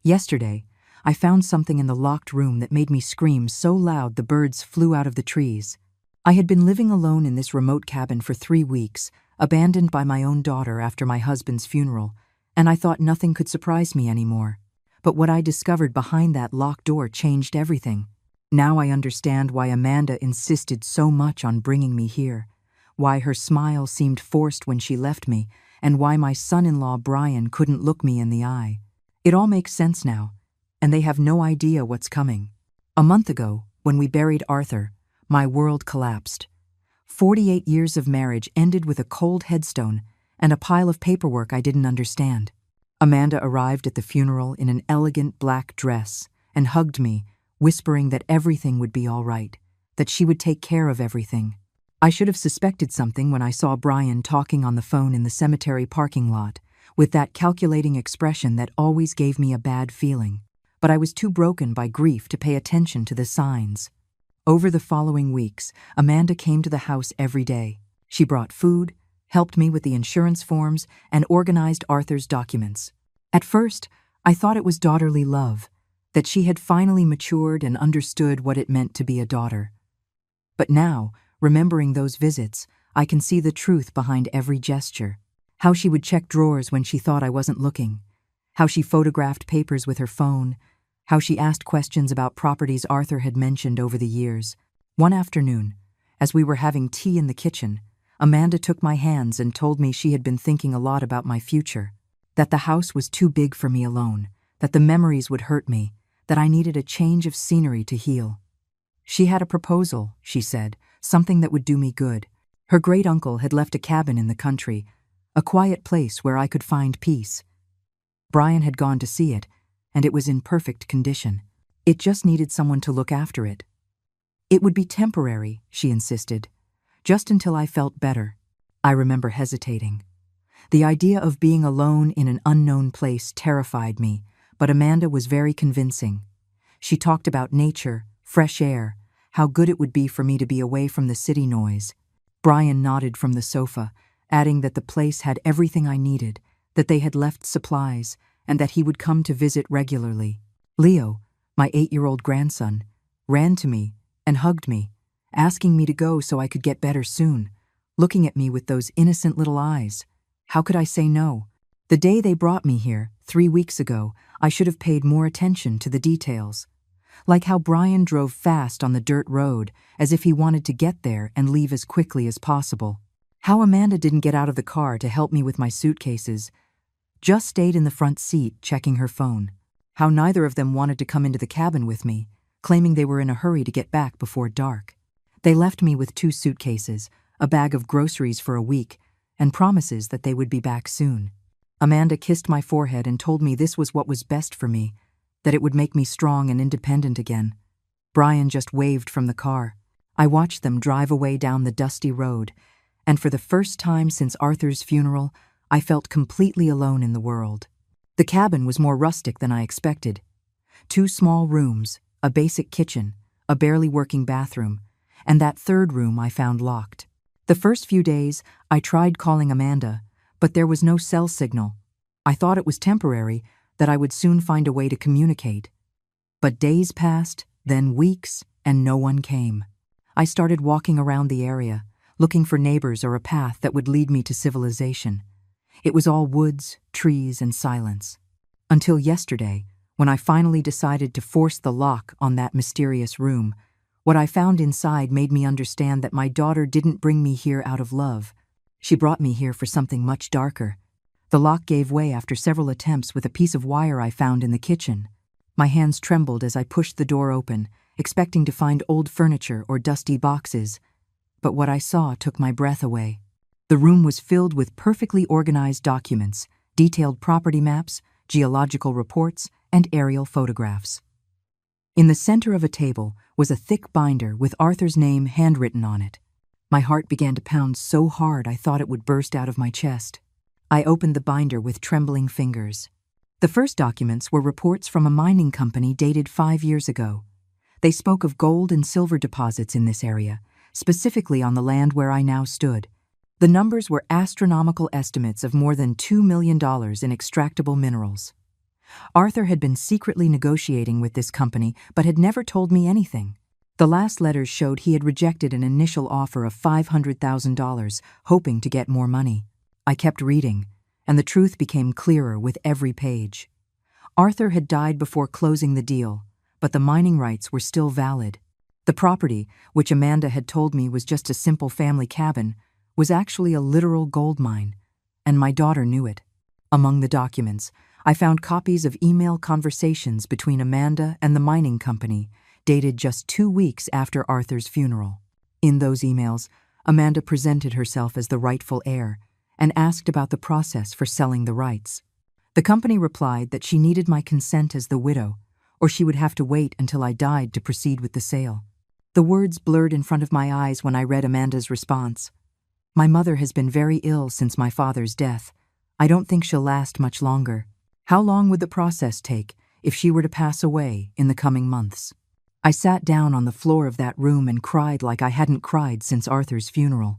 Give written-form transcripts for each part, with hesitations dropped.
Yesterday, I found something in the locked room that made me scream so loud the birds flew out of the trees. I had been living alone in this remote cabin for 3 weeks, abandoned by my own daughter after my husband's funeral, and I thought nothing could surprise me anymore. But what I discovered behind that locked door changed everything. Now I understand why Amanda insisted so much on bringing me here, why her smile seemed forced when she left me, and why my son-in-law Brian couldn't look me in the eye. It all makes sense now, and they have no idea what's coming. A month ago, when we buried Arthur, my world collapsed. 48 years of marriage ended with a cold headstone and a pile of paperwork I didn't understand. Amanda arrived at the funeral in an elegant black dress and hugged me, whispering that everything would be all right, that she would take care of everything. I should have suspected something when I saw Brian talking on the phone in the cemetery parking lot, with that calculating expression that always gave me a bad feeling. But I was too broken by grief to pay attention to the signs. Over the following weeks, Amanda came to the house every day. She brought food, helped me with the insurance forms, and organized Arthur's documents. At first, I thought it was daughterly love, that she had finally matured and understood what it meant to be a daughter. But now, remembering those visits, I can see the truth behind every gesture. How she would check drawers when she thought I wasn't looking. How she photographed papers with her phone. How she asked questions about properties Arthur had mentioned over the years. One afternoon, as we were having tea in the kitchen, Amanda took my hands and told me she had been thinking a lot about my future, that the house was too big for me alone, that the memories would hurt me, that I needed a change of scenery to heal. She had a proposal, she said, something that would do me good. Her great-uncle had left a cabin in the country, a quiet place where I could find peace. Brian had gone to see it, and it was in perfect condition. It just needed someone to look after it. It would be temporary, she insisted, just until I felt better. I remember hesitating. The idea of being alone in an unknown place terrified me, but Amanda was very convincing. She talked about nature, fresh air, how good it would be for me to be away from the city noise. Brian nodded from the sofa, adding that the place had everything I needed, that they had left supplies, and that he would come to visit regularly. Leo, my 8-year-old grandson, ran to me and hugged me, asking me to go so I could get better soon, looking at me with those innocent little eyes. How could I say no? The day they brought me here, 3 weeks ago, I should have paid more attention to the details. Like how Brian drove fast on the dirt road, as if he wanted to get there and leave as quickly as possible. How Amanda didn't get out of the car to help me with my suitcases, just stayed in the front seat checking her phone. How neither of them wanted to come into the cabin with me, claiming they were in a hurry to get back before dark. They left me with 2 suitcases, a bag of groceries for a week, and promises that they would be back soon. Amanda kissed my forehead and told me this was what was best for me, that it would make me strong and independent again. Brian just waved from the car. I watched them drive away down the dusty road, and for the first time since Arthur's funeral, I felt completely alone in the world. The cabin was more rustic than I expected. 2 small rooms, a basic kitchen, a barely working bathroom, and that 3rd room I found locked. The first few days, I tried calling Amanda, but there was no cell signal. I thought it was temporary, that I would soon find a way to communicate. But days passed, then weeks, and no one came. I started walking around the area, looking for neighbors or a path that would lead me to civilization. It was all woods, trees, and silence. Until yesterday, when I finally decided to force the lock on that mysterious room, what I found inside made me understand that my daughter didn't bring me here out of love. She brought me here for something much darker. The lock gave way after several attempts with a piece of wire I found in the kitchen. My hands trembled as I pushed the door open, expecting to find old furniture or dusty boxes. But what I saw took my breath away. The room was filled with perfectly organized documents, detailed property maps, geological reports, and aerial photographs. In the center of a table was a thick binder with Arthur's name handwritten on it. My heart began to pound so hard I thought it would burst out of my chest. I opened the binder with trembling fingers. The first documents were reports from a mining company dated 5 years ago. They spoke of gold and silver deposits in this area, specifically on the land where I now stood. The numbers were astronomical estimates of more than $2 million in extractable minerals. Arthur had been secretly negotiating with this company but had never told me anything. The last letters showed he had rejected an initial offer of $500,000, hoping to get more money. I kept reading, and the truth became clearer with every page. Arthur had died before closing the deal, but the mining rights were still valid. The property, which Amanda had told me was just a simple family cabin, was actually a literal gold mine, and my daughter knew it. Among the documents, I found copies of email conversations between Amanda and the mining company, dated just 2 weeks after Arthur's funeral. In those emails, Amanda presented herself as the rightful heir and asked about the process for selling the rights. The company replied that she needed my consent as the widow, or she would have to wait until I died to proceed with the sale. The words blurred in front of my eyes when I read Amanda's response. "My mother has been very ill since my father's death. I don't think she'll last much longer. How long would the process take if she were to pass away in the coming months?" I sat down on the floor of that room and cried like I hadn't cried since Arthur's funeral.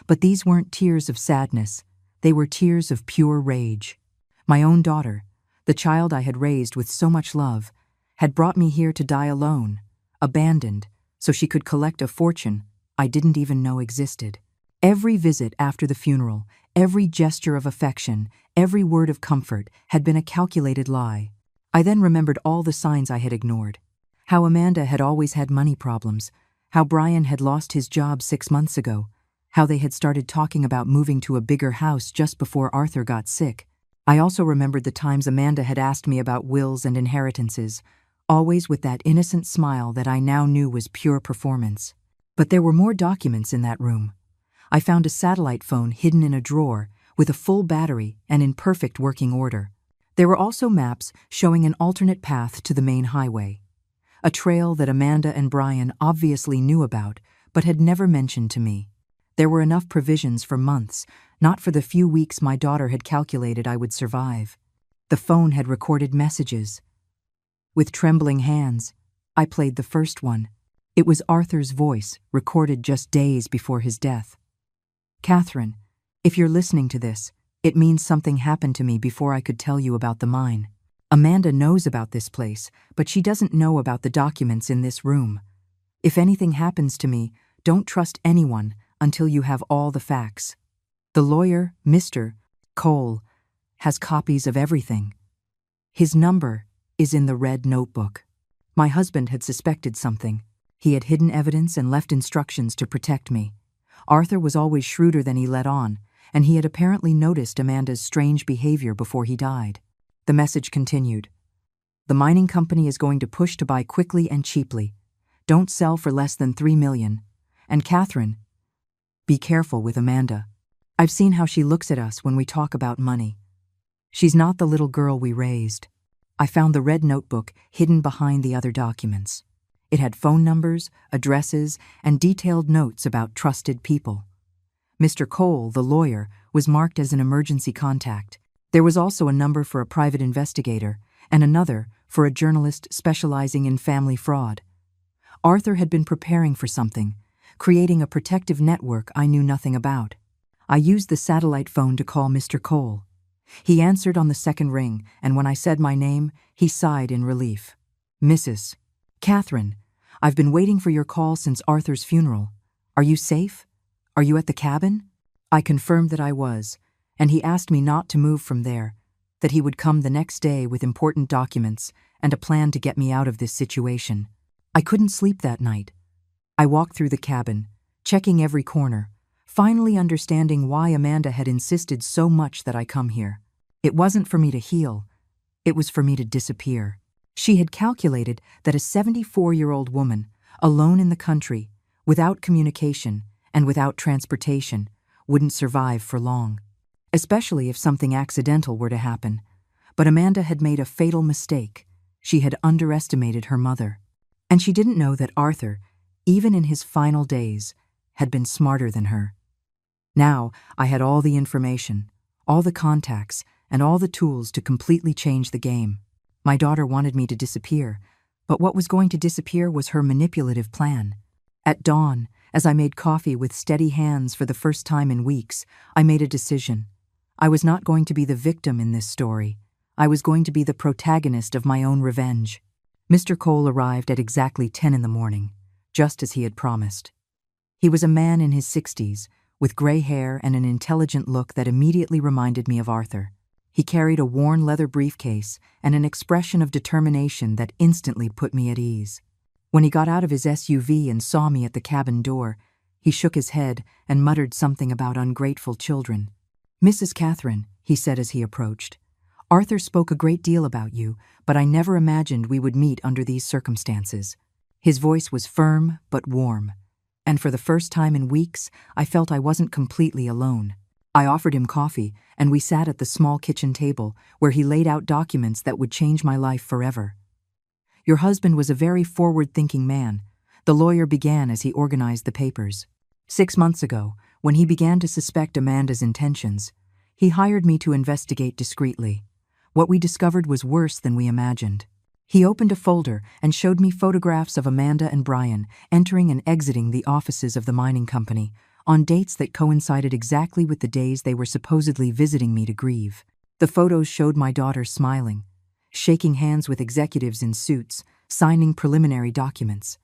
But these weren't tears of sadness, they were tears of pure rage. My own daughter, the child I had raised with so much love, had brought me here to die alone, abandoned, so she could collect a fortune I didn't even know existed. Every visit after the funeral, every gesture of affection, every word of comfort had been a calculated lie. I then remembered all the signs I had ignored. How Amanda had always had money problems, how Brian had lost his job 6 months ago, how they had started talking about moving to a bigger house just before Arthur got sick. I also remembered the times Amanda had asked me about wills and inheritances, always with that innocent smile that I now knew was pure performance. But there were more documents in that room. I found a satellite phone hidden in a drawer with a full battery and in perfect working order. There were also maps showing an alternate path to the main highway, a trail that Amanda and Brian obviously knew about but had never mentioned to me. There were enough provisions for months, not for the few weeks my daughter had calculated I would survive. The phone had recorded messages. With trembling hands, I played the first one. It was Arthur's voice, recorded just days before his death. "Catherine, if you're listening to this, it means something happened to me before I could tell you about the mine. Amanda knows about this place, but she doesn't know about the documents in this room. If anything happens to me, don't trust anyone until you have all the facts. The lawyer, Mr. Cole, has copies of everything. His number is in the red notebook." My husband had suspected something. He had hidden evidence and left instructions to protect me. Arthur was always shrewder than he let on, and he had apparently noticed Amanda's strange behavior before he died. The message continued. "The mining company is going to push to buy quickly and cheaply. Don't sell for less than $3 million. And Catherine, be careful with Amanda. I've seen how she looks at us when we talk about money. She's not the little girl we raised." I found the red notebook hidden behind the other documents. It had phone numbers, addresses, and detailed notes about trusted people. Mr. Cole, the lawyer, was marked as an emergency contact. There was also a number for a private investigator and another for a journalist specializing in family fraud. Arthur had been preparing for something, creating a protective network I knew nothing about. I used the satellite phone to call Mr. Cole. He answered on the second ring, and when I said my name, he sighed in relief. "Mrs. Catherine, I've been waiting for your call since Arthur's funeral. Are you safe? Are you at the cabin?" I confirmed that I was, and he asked me not to move from there, that he would come the next day with important documents and a plan to get me out of this situation. I couldn't sleep that night. I walked through the cabin, checking every corner, finally understanding why Amanda had insisted so much that I come here. It wasn't for me to heal, it was for me to disappear. She had calculated that a 74-year-old woman, alone in the country, without communication and without transportation, wouldn't survive for long, especially if something accidental were to happen. But Amanda had made a fatal mistake. She had underestimated her mother. And she didn't know that Arthur, even in his final days, had been smarter than her. Now I had all the information, all the contacts, and all the tools to completely change the game. My daughter wanted me to disappear, but what was going to disappear was her manipulative plan. At dawn, as I made coffee with steady hands for the first time in weeks, I made a decision. I was not going to be the victim in this story. I was going to be the protagonist of my own revenge. Mr. Cole arrived at exactly 10 in the morning, just as he had promised. He was a man in his 60s, with gray hair and an intelligent look that immediately reminded me of Arthur. He carried a worn leather briefcase and an expression of determination that instantly put me at ease. When he got out of his SUV and saw me at the cabin door, he shook his head and muttered something about ungrateful children. "Mrs. Catherine," he said as he approached, "Arthur spoke a great deal about you, but I never imagined we would meet under these circumstances." His voice was firm but warm, and for the first time in weeks, I felt I wasn't completely alone. I offered him coffee, and we sat at the small kitchen table, where he laid out documents that would change my life forever. "Your husband was a very forward-thinking man," the lawyer began as he organized the papers. "6 months ago, when he began to suspect Amanda's intentions, he hired me to investigate discreetly. What we discovered was worse than we imagined." He opened a folder and showed me photographs of Amanda and Brian entering and exiting the offices of the mining company on dates that coincided exactly with the days they were supposedly visiting me to grieve. The photos showed my daughter smiling, shaking hands with executives in suits, signing preliminary documents.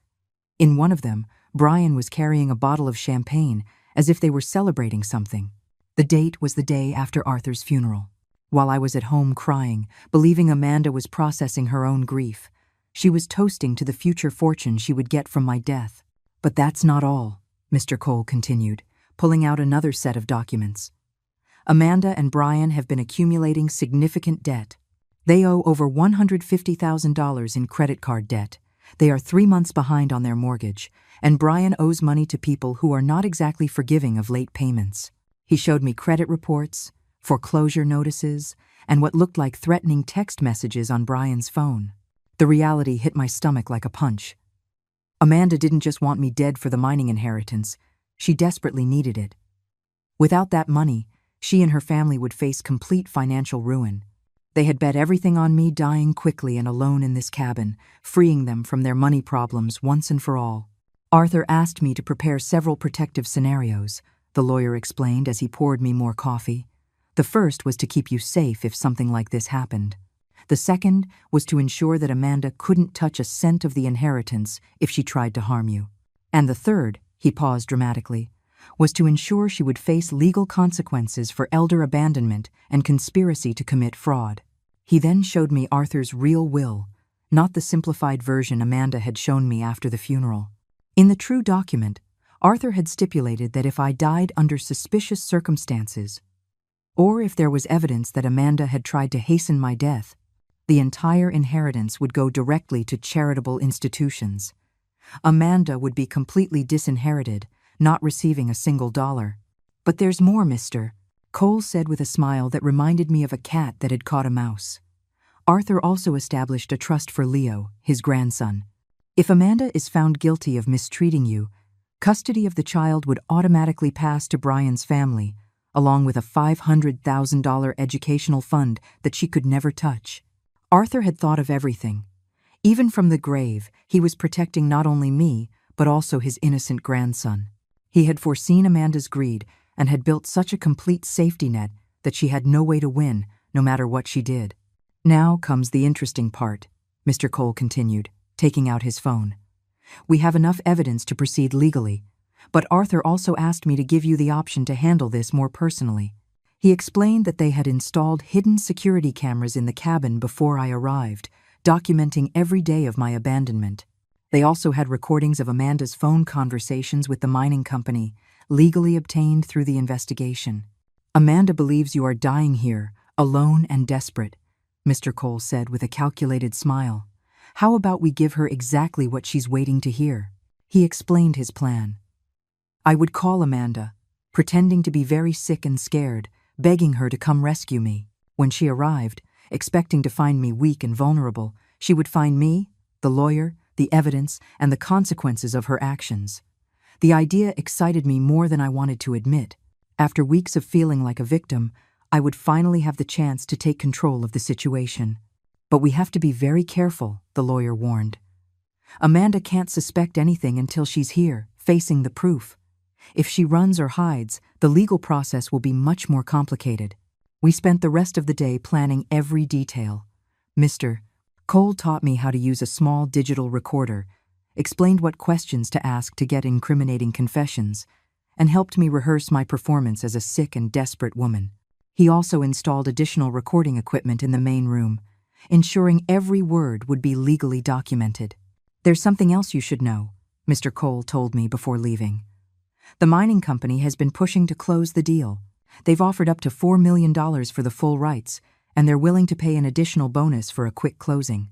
In one of them, Brian was carrying a bottle of champagne as if they were celebrating something. The date was the day after Arthur's funeral. While I was at home crying, believing Amanda was processing her own grief, she was toasting to the future fortune she would get from my death. "But that's not all," Mr. Cole continued, pulling out another set of documents. "Amanda and Brian have been accumulating significant debt. They owe over $150,000 in credit card debt. They are 3 months behind on their mortgage, and Brian owes money to people who are not exactly forgiving of late payments." He showed me credit reports, foreclosure notices, and what looked like threatening text messages on Brian's phone. The reality hit my stomach like a punch. Amanda didn't just want me dead for the mining inheritance, she desperately needed it. Without that money, she and her family would face complete financial ruin. They had bet everything on me dying quickly and alone in this cabin, freeing them from their money problems once and for all. "Arthur asked me to prepare several protective scenarios," the lawyer explained as he poured me more coffee. "The first was to keep you safe if something like this happened. The second was to ensure that Amanda couldn't touch a cent of the inheritance if she tried to harm you. And the third," he paused dramatically, "was to ensure she would face legal consequences for elder abandonment and conspiracy to commit fraud." He then showed me Arthur's real will, not the simplified version Amanda had shown me after the funeral. In the true document, Arthur had stipulated that if I died under suspicious circumstances, or if there was evidence that Amanda had tried to hasten my death, the entire inheritance would go directly to charitable institutions. Amanda would be completely disinherited, not receiving a single dollar. "But there's more, Mr. Cole said with a smile that reminded me of a cat that had caught a mouse. "Arthur also established a trust for Leo, his grandson. If Amanda is found guilty of mistreating you, custody of the child would automatically pass to Brian's family, along with a $500,000 educational fund that she could never touch." Arthur had thought of everything. Even from the grave, he was protecting not only me, but also his innocent grandson. He had foreseen Amanda's greed and had built such a complete safety net that she had no way to win, no matter what she did. "Now comes the interesting part," Mr. Cole continued, taking out his phone. "We have enough evidence to proceed legally, but Arthur also asked me to give you the option to handle this more personally." He explained that they had installed hidden security cameras in the cabin before I arrived, documenting every day of my abandonment. They also had recordings of Amanda's phone conversations with the mining company, legally obtained through the investigation. "Amanda believes you are dying here, alone and desperate," Mr. Cole said with a calculated smile. "How about we give her exactly what she's waiting to hear?" He explained his plan. "I would call Amanda, pretending to be very sick and scared, begging her to come rescue me. When she arrived, expecting to find me weak and vulnerable, she would find me, the lawyer, the evidence, and the consequences of her actions. The idea excited me more than I wanted to admit. After weeks of feeling like a victim, I would finally have the chance to take control of the situation. But we have to be very careful," the lawyer warned. "Amanda can't suspect anything until she's here, facing the proof. If she runs or hides, the legal process will be much more complicated. We spent the rest of the day planning every detail. Mr. Cole taught me how to use a small digital recorder, explained what questions to ask to get incriminating confessions, and helped me rehearse my performance as a sick and desperate woman. He also installed additional recording equipment in the main room, ensuring every word would be legally documented. "There's something else you should know," Mr. Cole told me before leaving. "The mining company has been pushing to close the deal. They've offered up to $4 million for the full rights, and they're willing to pay an additional bonus for a quick closing."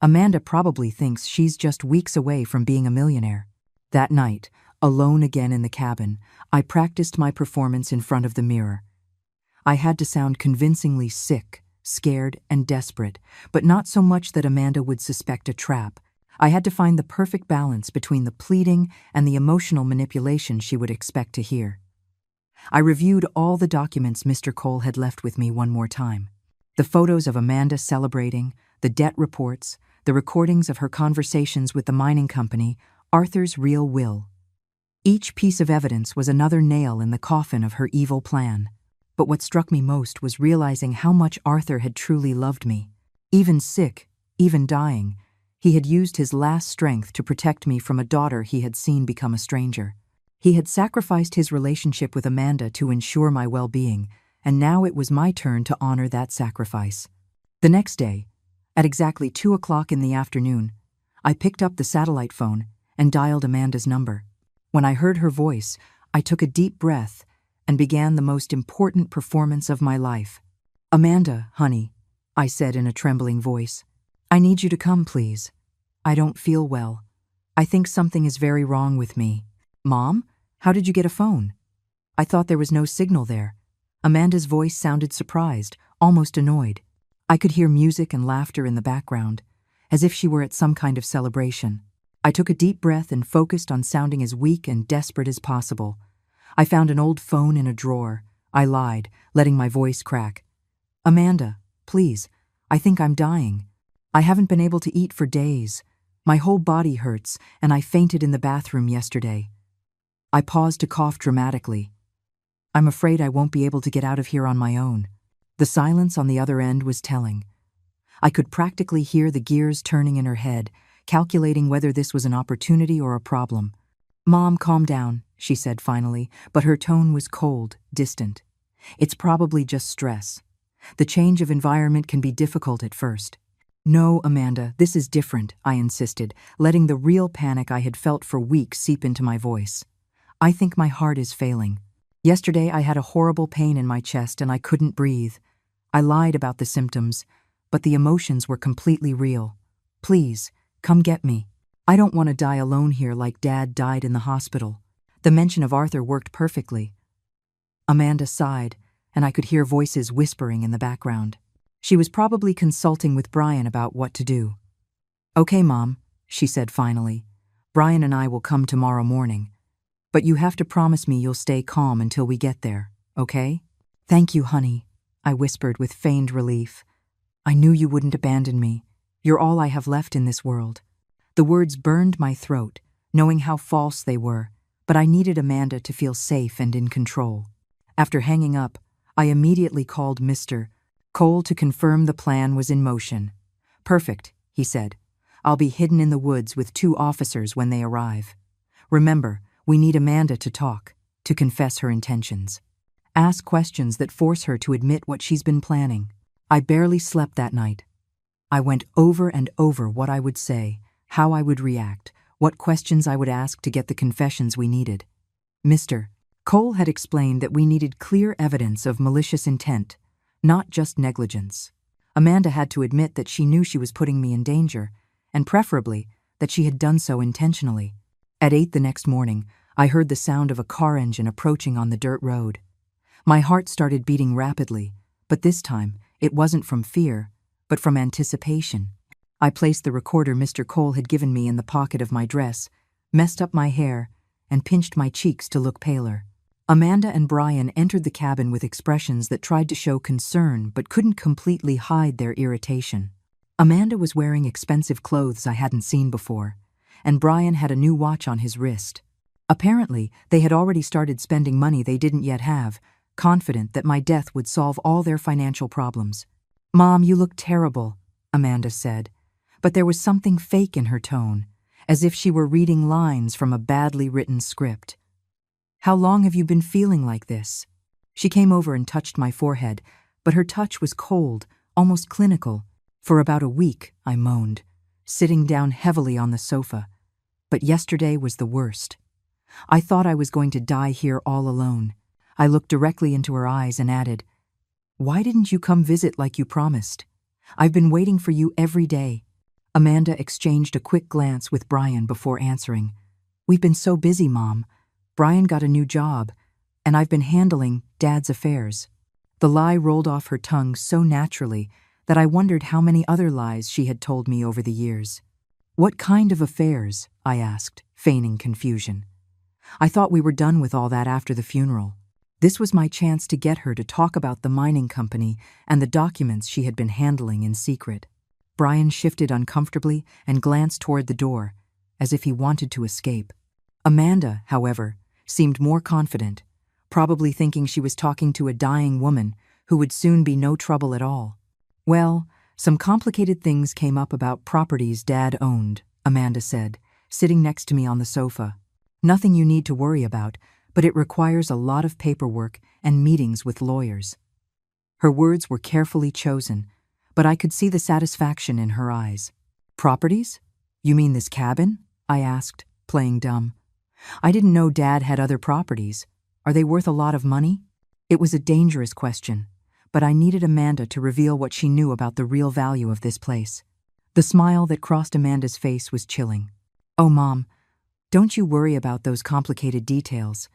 Amanda probably thinks she's just weeks away from being a millionaire. That night, alone again in the cabin, I practiced my performance in front of the mirror. I had to sound convincingly sick, scared, and desperate, but not so much that Amanda would suspect a trap. I had to find the perfect balance between the pleading and the emotional manipulation she would expect to hear. I reviewed all the documents Mr. Cole had left with me one more time. The photos of Amanda celebrating, the debt reports, the recordings of her conversations with the mining company, Arthur's real will. Each piece of evidence was another nail in the coffin of her evil plan. But what struck me most was realizing how much Arthur had truly loved me. Even sick, even dying, he had used his last strength to protect me from a daughter he had seen become a stranger. He had sacrificed his relationship with Amanda to ensure my well-being, and now it was my turn to honor that sacrifice. The next day, at exactly 2 o'clock in the afternoon, I picked up the satellite phone and dialed Amanda's number. When I heard her voice, I took a deep breath and began the most important performance of my life. "Amanda, honey," I said in a trembling voice, "I need you to come, please. I don't feel well. I think something is very wrong with me." "Mom, how did you get a phone?" I thought there was no signal there. Amanda's voice sounded surprised, almost annoyed. I could hear music and laughter in the background, as if she were at some kind of celebration. I took a deep breath and focused on sounding as weak and desperate as possible. I found an old phone in a drawer. I lied, letting my voice crack. "Amanda, please, I think I'm dying. I haven't been able to eat for days. My whole body hurts, and I fainted in the bathroom yesterday." I paused to cough dramatically. "I'm afraid I won't be able to get out of here on my own." The silence on the other end was telling. I could practically hear the gears turning in her head, calculating whether this was an opportunity or a problem. "Mom, calm down," she said finally, but her tone was cold, distant. "It's probably just stress. The change of environment can be difficult at first." "No, Amanda, this is different," I insisted, letting the real panic I had felt for weeks seep into my voice. "I think my heart is failing. Yesterday I had a horrible pain in my chest and I couldn't breathe. I lied about the symptoms, but the emotions were completely real. Please, come get me. I don't want to die alone here like Dad died in the hospital." The mention of Arthur worked perfectly. Amanda sighed, and I could hear voices whispering in the background. She was probably consulting with Brian about what to do. "Okay, Mom," she said finally. "Brian and I will come tomorrow morning. But you have to promise me you'll stay calm until we get there, okay?" "Thank you, honey," I whispered with feigned relief. "I knew you wouldn't abandon me. You're all I have left in this world." The words burned my throat, knowing how false they were, but I needed Amanda to feel safe and in control. After hanging up, I immediately called Mr. Cole to confirm the plan was in motion. "Perfect," he said. "I'll be hidden in the woods with 2 officers when they arrive. Remember, we need Amanda to talk, to confess her intentions. Ask questions that force her to admit what she's been planning." I barely slept that night. I went over and over what I would say, how I would react, what questions I would ask to get the confessions we needed. Mr. Cole had explained that we needed clear evidence of malicious intent, not just negligence. Amanda had to admit that she knew she was putting me in danger, and preferably that she had done so intentionally. At 8 the next morning, I heard the sound of a car engine approaching on the dirt road. My heart started beating rapidly, but this time it wasn't from fear, but from anticipation. I placed the recorder Mr. Cole had given me in the pocket of my dress, messed up my hair, and pinched my cheeks to look paler. Amanda and Brian entered the cabin with expressions that tried to show concern but couldn't completely hide their irritation. Amanda was wearing expensive clothes I hadn't seen before, and Brian had a new watch on his wrist. Apparently, they had already started spending money they didn't yet have, confident that my death would solve all their financial problems. "Mom, you look terrible," Amanda said, but there was something fake in her tone, as if she were reading lines from a badly written script. "How long have you been feeling like this?" She came over and touched my forehead, but her touch was cold, almost clinical. "For about a week," I moaned, sitting down heavily on the sofa. "But yesterday was the worst. I thought I was going to die here all alone." I looked directly into her eyes and added, "Why didn't you come visit like you promised? I've been waiting for you every day." Amanda exchanged a quick glance with Brian before answering. "We've been so busy, Mom. Brian got a new job, and I've been handling Dad's affairs." The lie rolled off her tongue so naturally that I wondered how many other lies she had told me over the years. "What kind of affairs?" I asked, feigning confusion. I thought we were done with all that after the funeral. This was my chance to get her to talk about the mining company and the documents she had been handling in secret. Brian shifted uncomfortably and glanced toward the door, as if he wanted to escape. Amanda, however, seemed more confident, probably thinking she was talking to a dying woman who would soon be no trouble at all. "Well, some complicated things came up about properties Dad owned," Amanda said, sitting next to me on the sofa. "Nothing you need to worry about, but it requires a lot of paperwork and meetings with lawyers." Her words were carefully chosen, but I could see the satisfaction in her eyes. "Properties? You mean this cabin?" I asked, playing dumb. I didn't know Dad had other properties. Are they worth a lot of money? It was a dangerous question, but I needed Amanda to reveal what she knew about the real value of this place. The smile that crossed Amanda's face was chilling. "Oh, Mom, don't you worry about those complicated details.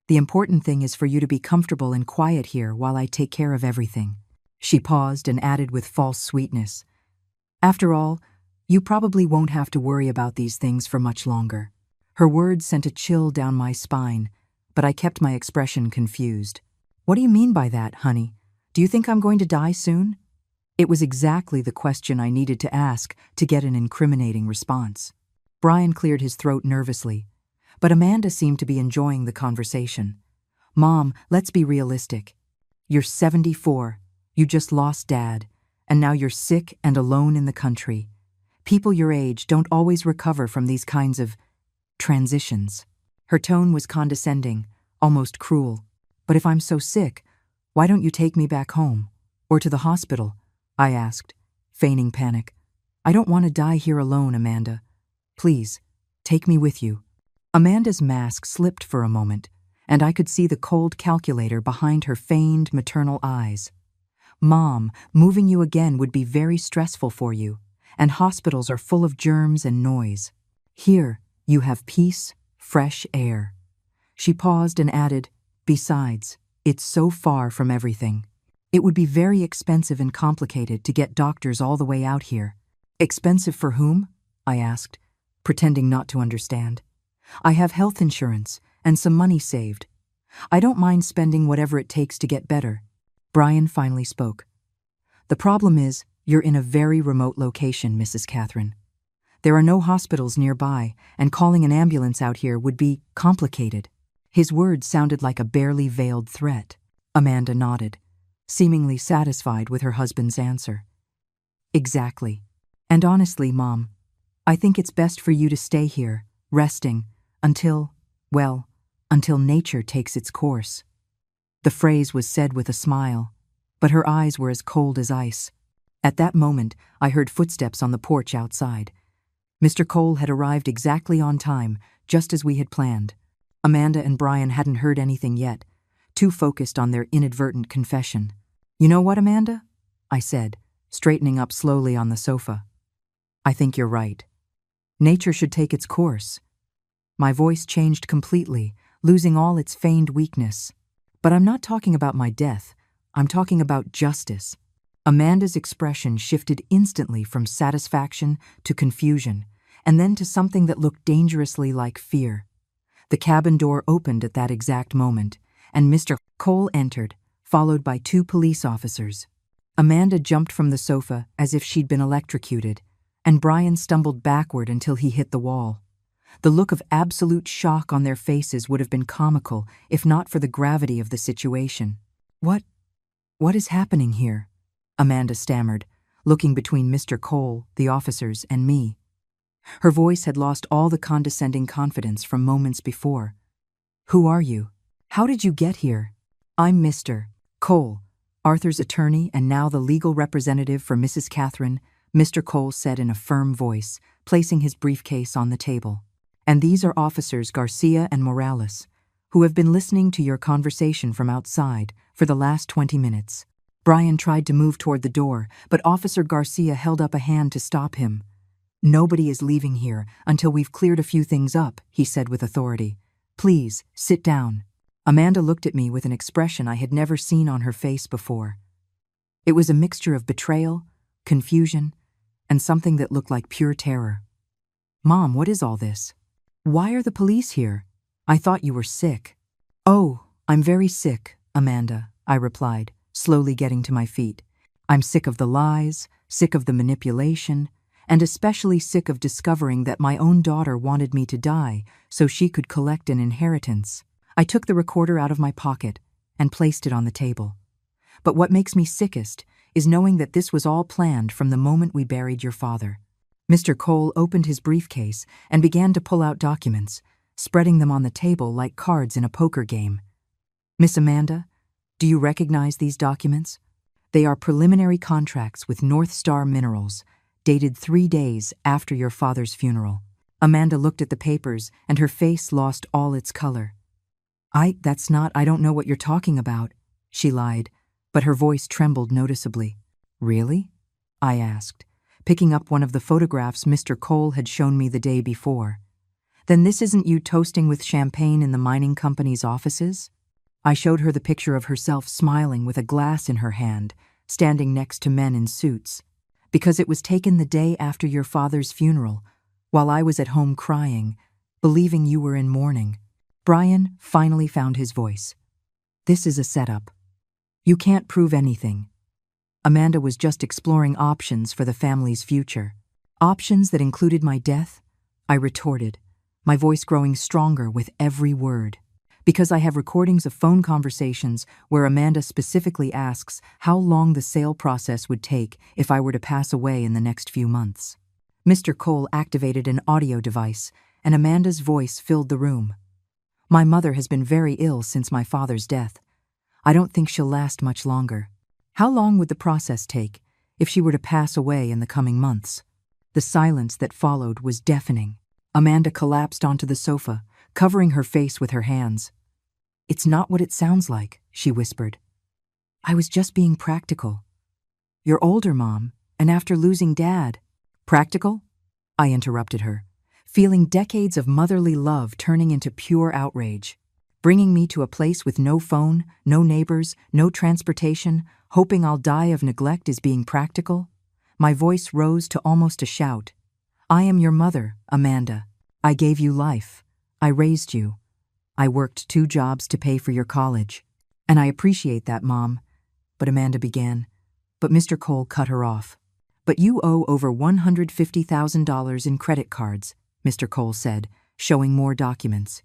The important thing is for you to be comfortable and quiet here while I take care of everything." She paused and added with false sweetness, "After all, you probably won't have to worry about these things for much longer." Her words sent a chill down my spine, but I kept my expression confused. "What do you mean by that, honey? Do you think I'm going to die soon?" It was exactly the question I needed to ask to get an incriminating response. Brian cleared his throat nervously, but Amanda seemed to be enjoying the conversation. "Mom, let's be realistic. You're 74, you just lost Dad, and now you're sick and alone in the country. People your age don't always recover from these kinds of transitions." Her tone was condescending, almost cruel. "But if I'm so sick, why don't you take me back home? Or to the hospital?" I asked, feigning panic. "I don't want to die here alone, Amanda. Please, take me with you." Amanda's mask slipped for a moment, and I could see the cold calculator behind her feigned maternal eyes. "Mom, moving you again would be very stressful for you, and hospitals are full of germs and noise. Here, you have peace, fresh air." She paused and added, "Besides, it's so far from everything. It would be very expensive and complicated to get doctors all the way out here." "Expensive for whom?" I asked, pretending not to understand. "I have health insurance and some money saved. I don't mind spending whatever it takes to get better." Brian finally spoke. "The problem is, you're in a very remote location, Mrs. Catherine. There are no hospitals nearby, and calling an ambulance out here would be complicated." His words sounded like a barely veiled threat. Amanda nodded, seemingly satisfied with her husband's answer. "Exactly. And honestly, Mom, I think it's best for you to stay here, resting, until nature takes its course." The phrase was said with a smile, but her eyes were as cold as ice. At that moment, I heard footsteps on the porch outside. Mr. Cole had arrived exactly on time, just as we had planned. Amanda and Brian hadn't heard anything yet, too focused on their inadvertent confession. "You know what, Amanda?" I said, straightening up slowly on the sofa. "I think you're right. Nature should take its course." My voice changed completely, losing all its feigned weakness. "But I'm not talking about my death. I'm talking about justice." Amanda's expression shifted instantly from satisfaction to confusion, and then to something that looked dangerously like fear. The cabin door opened at that exact moment, and Mr. Cole entered, followed by 2 police officers. Amanda jumped from the sofa as if she'd been electrocuted, and Brian stumbled backward until he hit the wall. The look of absolute shock on their faces would have been comical if not for the gravity of the situation. What? What is happening here? Amanda stammered, looking between Mr. Cole, the officers, and me. Her voice had lost all the condescending confidence from moments before. Who are you? How did you get here? I'm Mr. Cole, Arthur's attorney and now the legal representative for Mrs. Catherine, Mr. Cole said in a firm voice, placing his briefcase on the table. And these are Officers Garcia and Morales, who have been listening to your conversation from outside for the last 20 minutes. Brian tried to move toward the door, but Officer Garcia held up a hand to stop him. Nobody is leaving here until we've cleared a few things up, he said with authority. Please, sit down. Amanda looked at me with an expression I had never seen on her face before. It was a mixture of betrayal, confusion, and something that looked like pure terror. Mom, what is all this? Why are the police here? I thought you were sick. Oh, I'm very sick, Amanda, I replied, slowly getting to my feet. I'm sick of the lies, sick of the manipulation, and especially sick of discovering that my own daughter wanted me to die so she could collect an inheritance. I took the recorder out of my pocket and placed it on the table. But what makes me sickest is knowing that this was all planned from the moment we buried your father. Mr. Cole opened his briefcase and began to pull out documents, spreading them on the table like cards in a poker game. Miss Amanda, do you recognize these documents? They are preliminary contracts with North Star Minerals, dated 3 days after your father's funeral. Amanda looked at the papers and her face lost all its color. I don't know what you're talking about, she lied, but her voice trembled noticeably. Really? I asked, picking up one of the photographs Mr. Cole had shown me the day before. Then this isn't you toasting with champagne in the mining company's offices? I showed her the picture of herself smiling with a glass in her hand, standing next to men in suits. Because it was taken the day after your father's funeral, while I was at home crying, believing you were in mourning. Brian finally found his voice. This is a setup. You can't prove anything. Amanda was just exploring options for the family's future. Options that included my death? I retorted, my voice growing stronger with every word. Because I have recordings of phone conversations where Amanda specifically asks how long the sale process would take if I were to pass away in the next few months. Mr. Cole activated an audio device, and Amanda's voice filled the room. My mother has been very ill since my father's death. I don't think she'll last much longer. How long would the process take if she were to pass away in the coming months? The silence that followed was deafening. Amanda collapsed onto the sofa, covering her face with her hands. It's not what it sounds like, she whispered. I was just being practical. You're older, Mom, and after losing Dad. Practical? I interrupted her, feeling decades of motherly love turning into pure outrage. Bringing me to a place with no phone, no neighbors, no transportation, hoping I'll die of neglect is being practical? My voice rose to almost a shout. I am your mother, Amanda. I gave you life. I raised you. I worked 2 jobs to pay for your college. And I appreciate that, Mom. But Amanda began. But Mr. Cole cut her off. But you owe over $150,000 in credit cards, Mr. Cole said, showing more documents.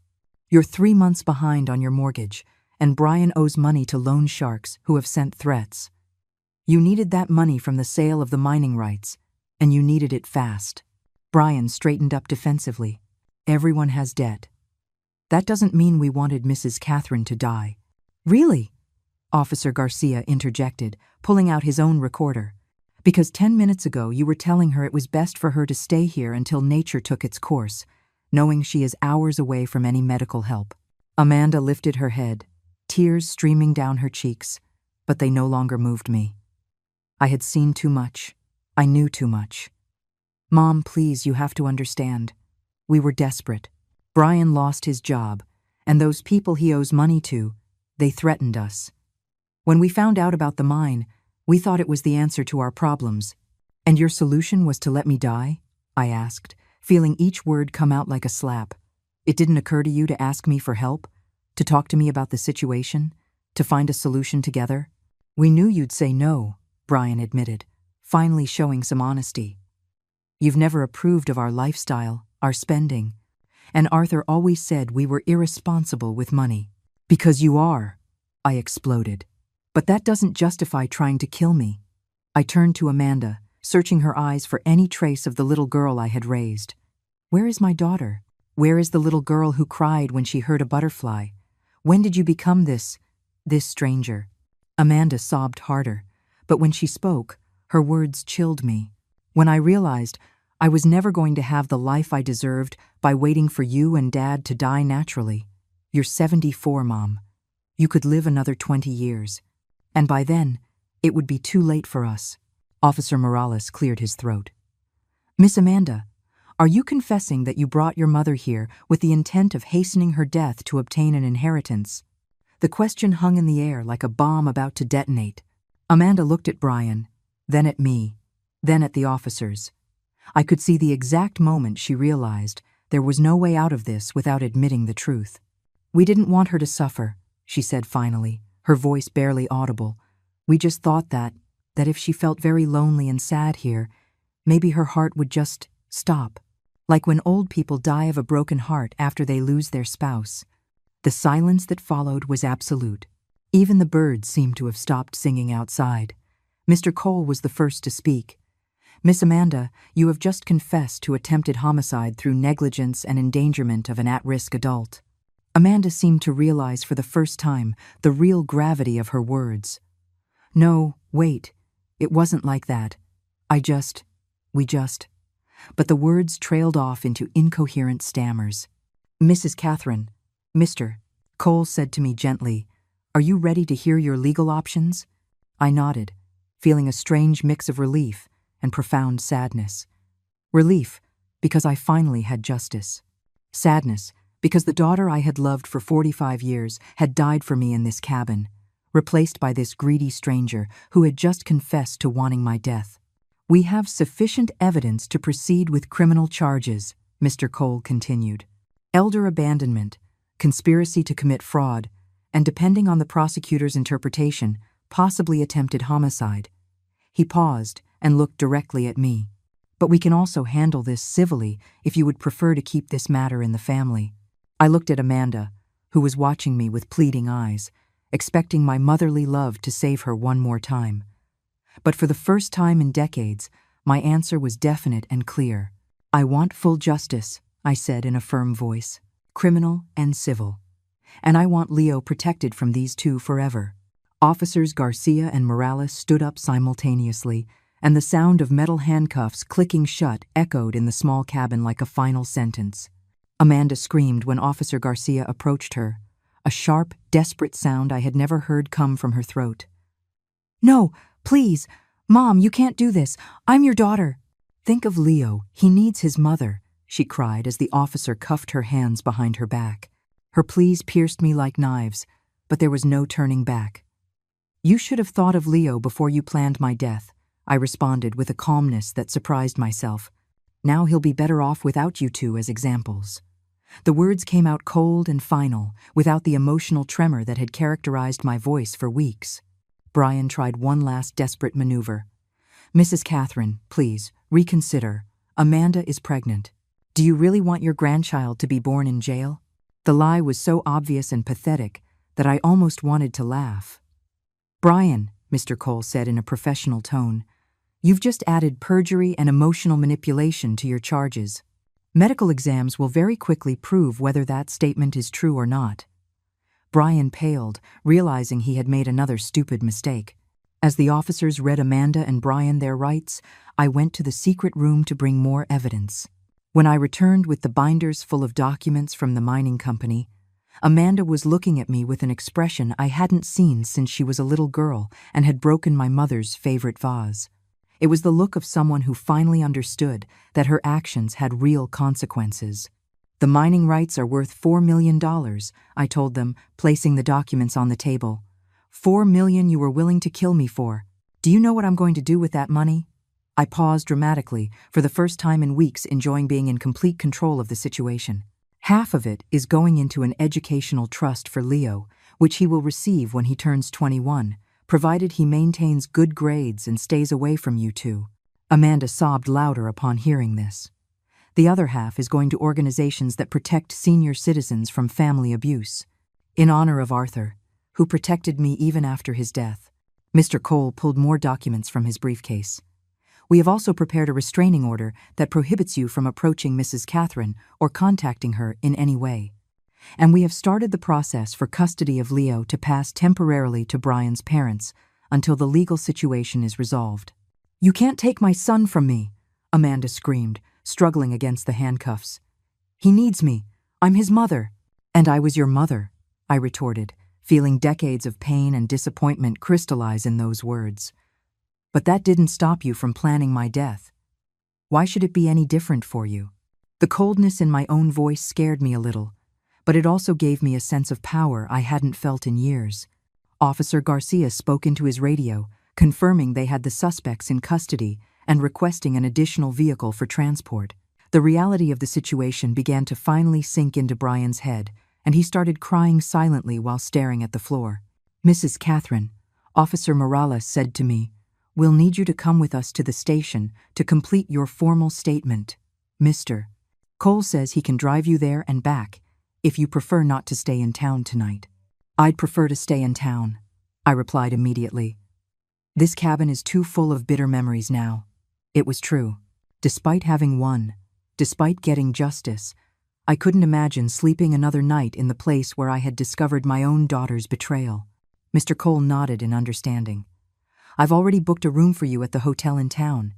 You're 3 months behind on your mortgage, and Brian owes money to loan sharks who have sent threats. You needed that money from the sale of the mining rights, and you needed it fast. Brian straightened up defensively. Everyone has debt. That doesn't mean we wanted Mrs. Catherine to die. Really? Officer Garcia interjected, pulling out his own recorder. Because 10 minutes ago you were telling her it was best for her to stay here until nature took its course, knowing she is hours away from any medical help. Amanda lifted her head, tears streaming down her cheeks, but they no longer moved me. I had seen too much. I knew too much. Mom, please, you have to understand. We were desperate. Brian lost his job, and those people he owes money to, they threatened us. When we found out about the mine, we thought it was the answer to our problems. And your solution was to let me die? I asked, feeling each word come out like a slap. It didn't occur to you to ask me for help? To talk to me about the situation? To find a solution together? We knew you'd say no, Brian admitted, finally showing some honesty. You've never approved of our lifestyle, our spending. And Arthur always said we were irresponsible with money. Because you are, I exploded. But that doesn't justify trying to kill me. I turned to Amanda, searching her eyes for any trace of the little girl I had raised. Where is my daughter? Where is the little girl who cried when she heard a butterfly? When did you become this stranger? Amanda sobbed harder, but when she spoke, her words chilled me. When I realized I was never going to have the life I deserved by waiting for you and Dad to die naturally. You're 74, Mom. You could live another 20 years. And by then, it would be too late for us. Officer Morales cleared his throat. Miss Amanda, are you confessing that you brought your mother here with the intent of hastening her death to obtain an inheritance? The question hung in the air like a bomb about to detonate. Amanda looked at Brian, then at me, then at the officers. I could see the exact moment she realized there was no way out of this without admitting the truth. We didn't want her to suffer, she said finally, her voice barely audible. We just thought that if she felt very lonely and sad here, maybe her heart would just stop. Like when old people die of a broken heart after they lose their spouse. The silence that followed was absolute. Even the birds seemed to have stopped singing outside. Mr. Cole was the first to speak. Miss Amanda, you have just confessed to attempted homicide through negligence and endangerment of an at-risk adult. Amanda seemed to realize for the first time the real gravity of her words. No, wait, it wasn't like that. We just. But the words trailed off into incoherent stammers. Mrs. Catherine, Mr. Cole said to me gently, are you ready to hear your legal options? I nodded, feeling a strange mix of relief and profound sadness. Relief, because I finally had justice. Sadness, because the daughter I had loved for 45 years had died for me in this cabin, replaced by this greedy stranger who had just confessed to wanting my death. We have sufficient evidence to proceed with criminal charges, Mr. Cole continued. Elder abandonment, conspiracy to commit fraud, and depending on the prosecutor's interpretation, possibly attempted homicide. He paused and looked directly at me. But we can also handle this civilly if you would prefer to keep this matter in the family. I looked at Amanda, who was watching me with pleading eyes, expecting my motherly love to save her one more time. But for the first time in decades, my answer was definite and clear. I want full justice, I said in a firm voice, criminal and civil. And I want Leo protected from these two forever. Officers Garcia and Morales stood up simultaneously, and the sound of metal handcuffs clicking shut echoed in the small cabin like a final sentence. Amanda screamed when Officer Garcia approached her, a sharp, desperate sound I had never heard come from her throat. No, please, Mom, you can't do this. I'm your daughter. Think of Leo. He needs his mother, she cried as the officer cuffed her hands behind her back. Her pleas pierced me like knives, but there was no turning back. You should have thought of Leo before you planned my death, I responded with a calmness that surprised myself. Now he'll be better off without you two as examples. The words came out cold and final, without the emotional tremor that had characterized my voice for weeks. Brian tried one last desperate maneuver. Mrs. Catherine, please, reconsider. Amanda is pregnant. Do you really want your grandchild to be born in jail? The lie was so obvious and pathetic that I almost wanted to laugh. Brian, Mr. Cole said in a professional tone, you've just added perjury and emotional manipulation to your charges. Medical exams will very quickly prove whether that statement is true or not. Brian paled, realizing he had made another stupid mistake. As the officers read Amanda and Brian their rights, I went to the secret room to bring more evidence. When I returned with the binders full of documents from the mining company, Amanda was looking at me with an expression I hadn't seen since she was a little girl and had broken my mother's favorite vase. It was the look of someone who finally understood that her actions had real consequences. The mining rights are worth $4 million, I told them, placing the documents on the table. $4 million you were willing to kill me for. Do you know what I'm going to do with that money? I paused dramatically, for the first time in weeks enjoying being in complete control of the situation. Half of it is going into an educational trust for Leo, which he will receive when he turns 21, provided he maintains good grades and stays away from you two. Amanda sobbed louder upon hearing this. The other half is going to organizations that protect senior citizens from family abuse. In honor of Arthur, who protected me even after his death. Mr. Cole pulled more documents from his briefcase. We have also prepared a restraining order that prohibits you from approaching Mrs. Catherine or contacting her in any way. And we have started the process for custody of Leo to pass temporarily to Brian's parents until the legal situation is resolved. "You can't take my son from me," Amanda screamed, struggling against the handcuffs. "He needs me. I'm his mother." "And I was your mother," I retorted, feeling decades of pain and disappointment crystallize in those words. "But that didn't stop you from planning my death. Why should it be any different for you?" The coldness in my own voice scared me a little, but it also gave me a sense of power I hadn't felt in years. Officer Garcia spoke into his radio, confirming they had the suspects in custody and requesting an additional vehicle for transport. The reality of the situation began to finally sink into Brian's head, and he started crying silently while staring at the floor. "Mrs. Catherine," Officer Morales said to me, "we'll need you to come with us to the station to complete your formal statement. Mr. Cole says he can drive you there and back if you prefer not to stay in town tonight." "I'd prefer to stay in town," I replied immediately. This cabin is too full of bitter memories now. It was true. Despite having won, despite getting justice, I couldn't imagine sleeping another night in the place where I had discovered my own daughter's betrayal. Mr. Cole nodded in understanding. "I've already booked a room for you at the hotel in town.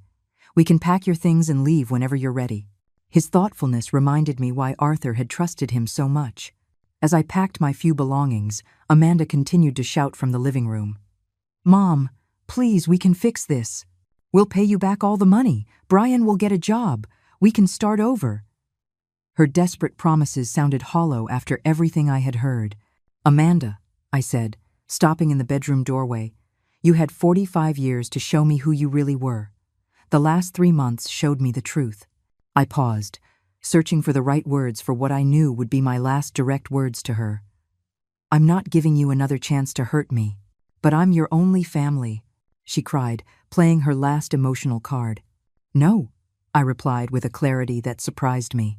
We can pack your things and leave whenever you're ready." His thoughtfulness reminded me why Arthur had trusted him so much. As I packed my few belongings, Amanda continued to shout from the living room. "Mom, please, we can fix this. We'll pay you back all the money. Brian will get a job. We can start over." Her desperate promises sounded hollow after everything I had heard. "Amanda," I said, stopping in the bedroom doorway, "you had 45 years to show me who you really were. The last 3 months showed me the truth." I paused, searching for the right words for what I knew would be my last direct words to her. "I'm not giving you another chance to hurt me, but I'm your only family," she cried, playing her last emotional card. "No," I replied with a clarity that surprised me.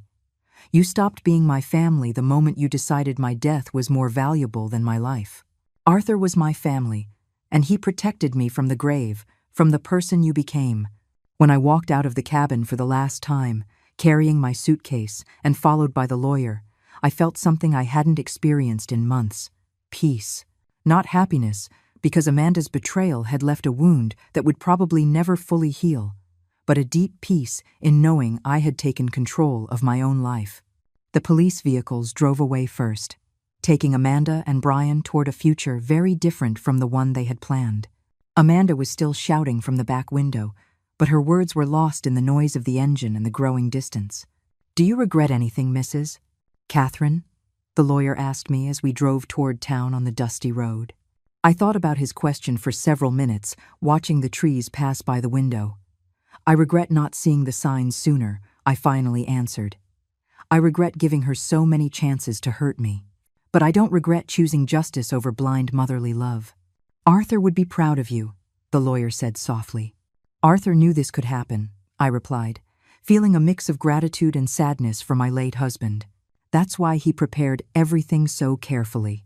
"You stopped being my family the moment you decided my death was more valuable than my life. Arthur was my family, and he protected me from the grave, from the person you became." When I walked out of the cabin for the last time, carrying my suitcase and followed by the lawyer, I felt something I hadn't experienced in months. Peace. Not happiness, because Amanda's betrayal had left a wound that would probably never fully heal, but a deep peace in knowing I had taken control of my own life. The police vehicles drove away first, taking Amanda and Brian toward a future very different from the one they had planned. Amanda was still shouting from the back window, but her words were lost in the noise of the engine and the growing distance. "Do you regret anything, Mrs. Catherine?" the lawyer asked me as we drove toward town on the dusty road. I thought about his question for several minutes, watching the trees pass by the window. "I regret not seeing the signs sooner," I finally answered. "I regret giving her so many chances to hurt me. But I don't regret choosing justice over blind motherly love." "Arthur would be proud of you," the lawyer said softly. "Arthur knew this could happen," I replied, feeling a mix of gratitude and sadness for my late husband. "That's why he prepared everything so carefully.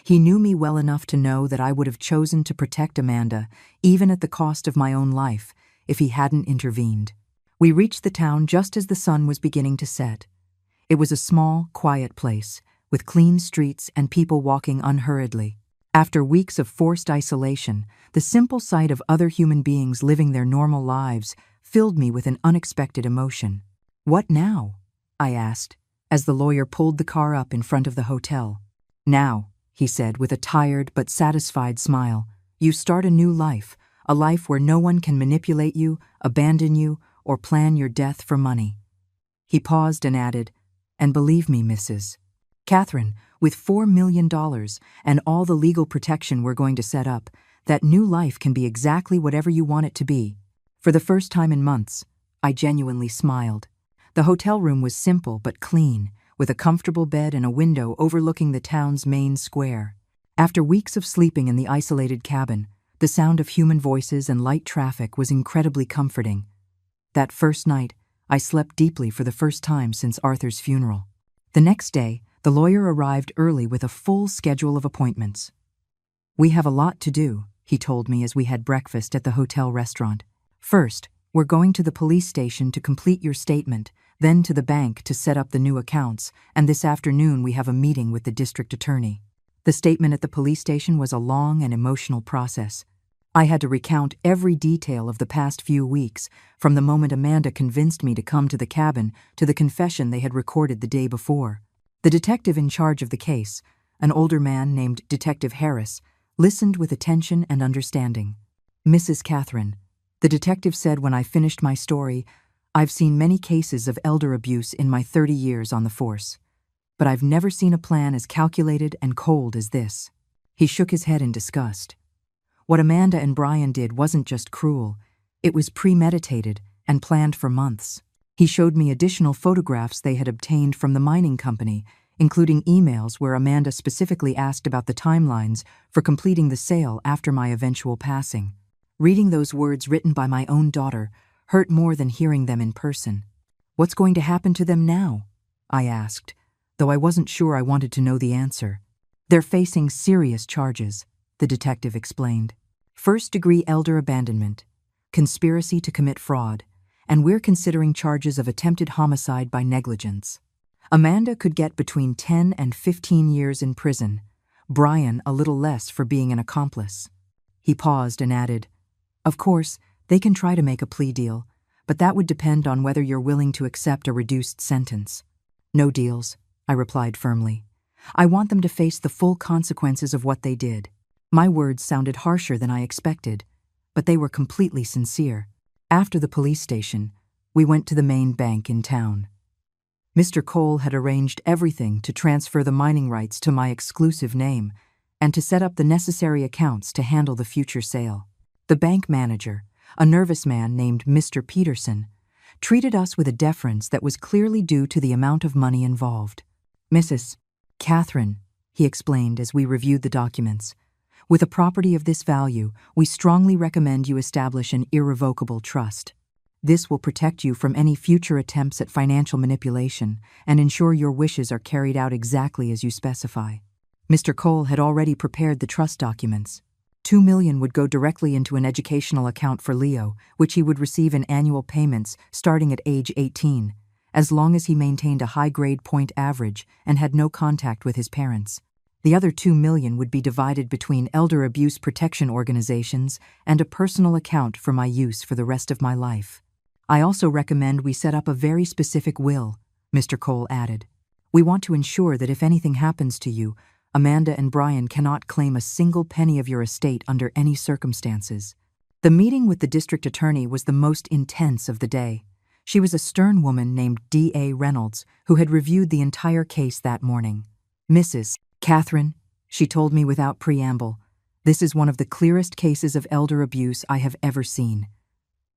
He knew me well enough to know that I would have chosen to protect Amanda, even at the cost of my own life, if he hadn't intervened." We reached the town just as the sun was beginning to set. It was a small, quiet place, with clean streets and people walking unhurriedly. After weeks of forced isolation, the simple sight of other human beings living their normal lives filled me with an unexpected emotion. "What now?" I asked, as the lawyer pulled the car up in front of the hotel. "Now," he said with a tired but satisfied smile, "you start a new life, a life where no one can manipulate you, abandon you, or plan your death for money." He paused and added, "And believe me, Mrs. Catherine, with $4 million and all the legal protection we're going to set up, that new life can be exactly whatever you want it to be." For the first time in months, I genuinely smiled. The hotel room was simple but clean, with a comfortable bed and a window overlooking the town's main square. After weeks of sleeping in the isolated cabin, the sound of human voices and light traffic was incredibly comforting. That first night, I slept deeply for the first time since Arthur's funeral. The next day, the lawyer arrived early with a full schedule of appointments. "We have a lot to do," he told me as we had breakfast at the hotel restaurant. "First, we're going to the police station to complete your statement, then to the bank to set up the new accounts, and this afternoon we have a meeting with the district attorney." The statement at the police station was a long and emotional process. I had to recount every detail of the past few weeks, from the moment Amanda convinced me to come to the cabin to the confession they had recorded the day before. The detective in charge of the case, an older man named Detective Harris, listened with attention and understanding. "Mrs. Catherine," the detective said when I finished my story, "I've seen many cases of elder abuse in my 30 years on the force, but I've never seen a plan as calculated and cold as this." He shook his head in disgust. What Amanda and Brian did wasn't just cruel, it was premeditated and planned for months. He showed me additional photographs they had obtained from the mining company, including emails where Amanda specifically asked about the timelines for completing the sale after my eventual passing. Reading those words written by my own daughter hurt more than hearing them in person. "What's going to happen to them now?" I asked, though I wasn't sure I wanted to know the answer. "They're facing serious charges," the detective explained. "First-degree elder abandonment, conspiracy to commit fraud, and we're considering charges of attempted homicide by negligence. Amanda could get between 10 and 15 years in prison, Brian a little less for being an accomplice." He paused and added, "Of course, they can try to make a plea deal, but that would depend on whether you're willing to accept a reduced sentence." "No deals," I replied firmly. "I want them to face the full consequences of what they did." My words sounded harsher than I expected, but they were completely sincere. After the police station, we went to the main bank in town. Mr. Cole had arranged everything to transfer the mining rights to my exclusive name and to set up the necessary accounts to handle the future sale. The bank manager, a nervous man named Mr. Peterson, treated us with a deference that was clearly due to the amount of money involved. "Mrs. Catherine," he explained as we reviewed the documents, "with a property of this value, we strongly recommend you establish an irrevocable trust. This will protect you from any future attempts at financial manipulation and ensure your wishes are carried out exactly as you specify." Mr. Cole had already prepared the trust documents. $2 million would go directly into an educational account for Leo, which he would receive in annual payments starting at age 18, as long as he maintained a high-grade point average and had no contact with his parents. The other $2 million would be divided between elder abuse protection organizations and a personal account for my use for the rest of my life. "I also recommend we set up a very specific will," Mr. Cole added. "We want to ensure that if anything happens to you, Amanda and Brian cannot claim a single penny of your estate under any circumstances." The meeting with the district attorney was the most intense of the day. She was a stern woman named D.A. Reynolds, who had reviewed the entire case that morning. "Mrs. Catherine," she told me without preamble, "this is one of the clearest cases of elder abuse I have ever seen.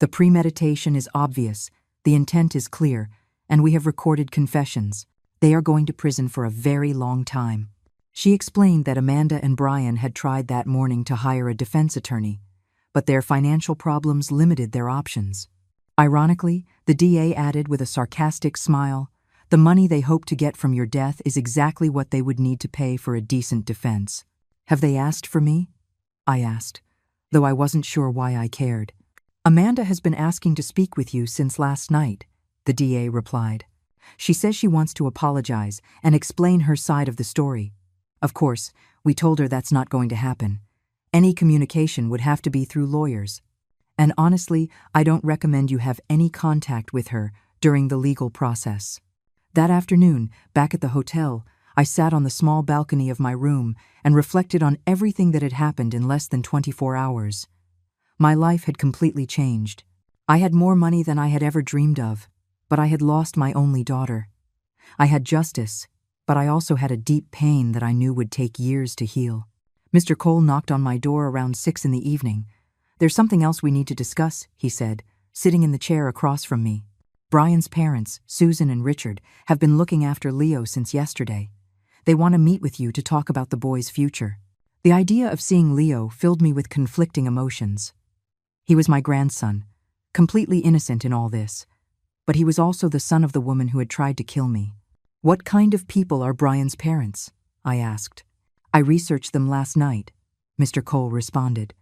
The premeditation is obvious, the intent is clear, and we have recorded confessions. They are going to prison for a very long time." She explained that Amanda and Brian had tried that morning to hire a defense attorney, but their financial problems limited their options. Ironically, the DA added with a sarcastic smile, "The money they hope to get from your death is exactly what they would need to pay for a decent defense." "Have they asked for me?" I asked, though I wasn't sure why I cared. "Amanda has been asking to speak with you since last night," the DA replied. "She says she wants to apologize and explain her side of the story. Of course, we told her that's not going to happen. Any communication would have to be through lawyers. And honestly, I don't recommend you have any contact with her during the legal process." That afternoon, back at the hotel, I sat on the small balcony of my room and reflected on everything that had happened in less than 24 hours. My life had completely changed. I had more money than I had ever dreamed of, but I had lost my only daughter. I had justice, but I also had a deep pain that I knew would take years to heal. Mr. Cole knocked on my door around 6 in the evening. "There's something else we need to discuss," he said, sitting in the chair across from me. "Brian's parents, Susan and Richard, have been looking after Leo since yesterday. They want to meet with you to talk about the boy's future." The idea of seeing Leo filled me with conflicting emotions. He was my grandson, completely innocent in all this, but he was also the son of the woman who had tried to kill me. "What kind of people are Brian's parents?" I asked. "I researched them last night," Mr. Cole responded.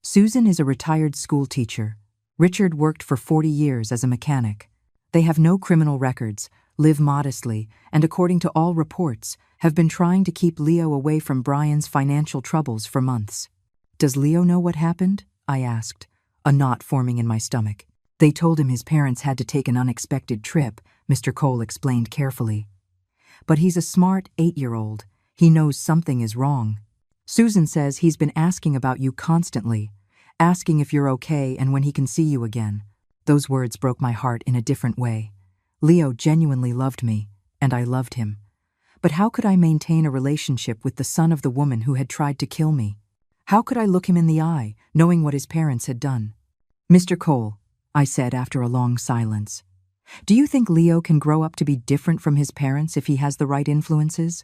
Susan is a retired school teacher. Richard worked for 40 years as a mechanic. They have no criminal records, live modestly, and according to all reports, have been trying to keep Leo away from Brian's financial troubles for months. Does Leo know what happened? I asked, a knot forming in my stomach. They told him his parents had to take an unexpected trip, Mr. Cole explained carefully. But he's a smart 8-year-old. He knows something is wrong. Susan says he's been asking about you constantly, asking if you're okay and when he can see you again. Those words broke my heart in a different way. Leo genuinely loved me, and I loved him. But how could I maintain a relationship with the son of the woman who had tried to kill me? How could I look him in the eye, knowing what his parents had done? Mr. Cole, I said after a long silence, do you think Leo can grow up to be different from his parents if he has the right influences?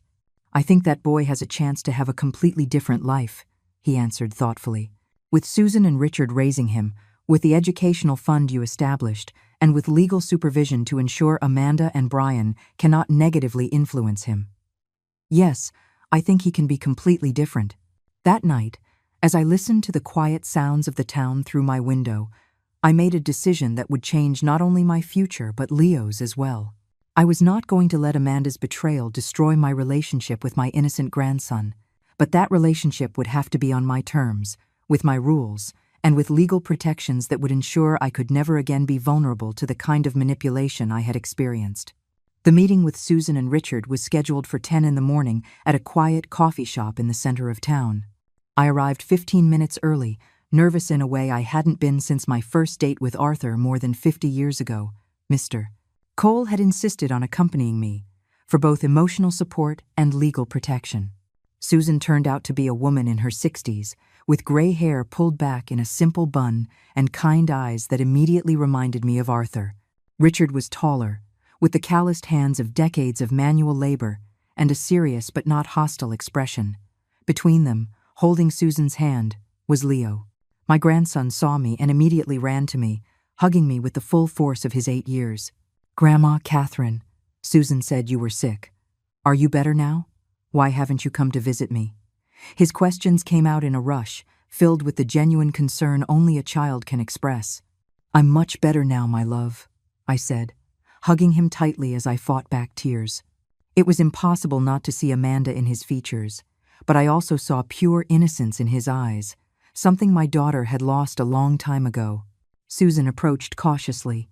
I think that boy has a chance to have a completely different life, he answered thoughtfully. With Susan and Richard raising him, with the educational fund you established, and with legal supervision to ensure Amanda and Brian cannot negatively influence him. Yes, I think he can be completely different. That night, as I listened to the quiet sounds of the town through my window, I made a decision that would change not only my future but Leo's as well. I was not going to let Amanda's betrayal destroy my relationship with my innocent grandson, but that relationship would have to be on my terms, with my rules, and with legal protections that would ensure I could never again be vulnerable to the kind of manipulation I had experienced. The meeting with Susan and Richard was scheduled for 10 in the morning at a quiet coffee shop in the center of town. I arrived 15 minutes early, nervous in a way I hadn't been since my first date with Arthur more than 50 years ago. Mr. Cole had insisted on accompanying me, for both emotional support and legal protection. Susan turned out to be a woman in her 60s, with gray hair pulled back in a simple bun and kind eyes that immediately reminded me of Arthur. Richard was taller, with the calloused hands of decades of manual labor and a serious but not hostile expression. Between them, holding Susan's hand, was Leo. My grandson saw me and immediately ran to me, hugging me with the full force of his 8 years. Grandma Catherine, Susan said you were sick. Are you better now? Why haven't you come to visit me? His questions came out in a rush, filled with the genuine concern only a child can express. I'm much better now, my love, I said, hugging him tightly as I fought back tears. It was impossible not to see Amanda in his features, but I also saw pure innocence in his eyes, something my daughter had lost a long time ago. Susan approached cautiously.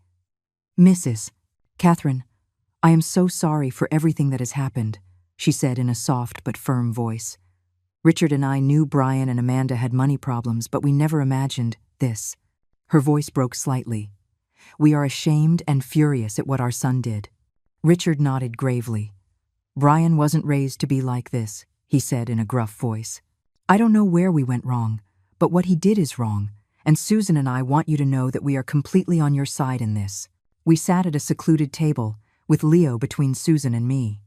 Mrs. Catherine, I am so sorry for everything that has happened, she said in a soft but firm voice. Richard and I knew Brian and Amanda had money problems, but we never imagined this. Her voice broke slightly. We are ashamed and furious at what our son did. Richard nodded gravely. Brian wasn't raised to be like this, he said in a gruff voice. I don't know where we went wrong, but what he did is wrong, and Susan and I want you to know that we are completely on your side in this. We sat at a secluded table, with Leo between Susan and me.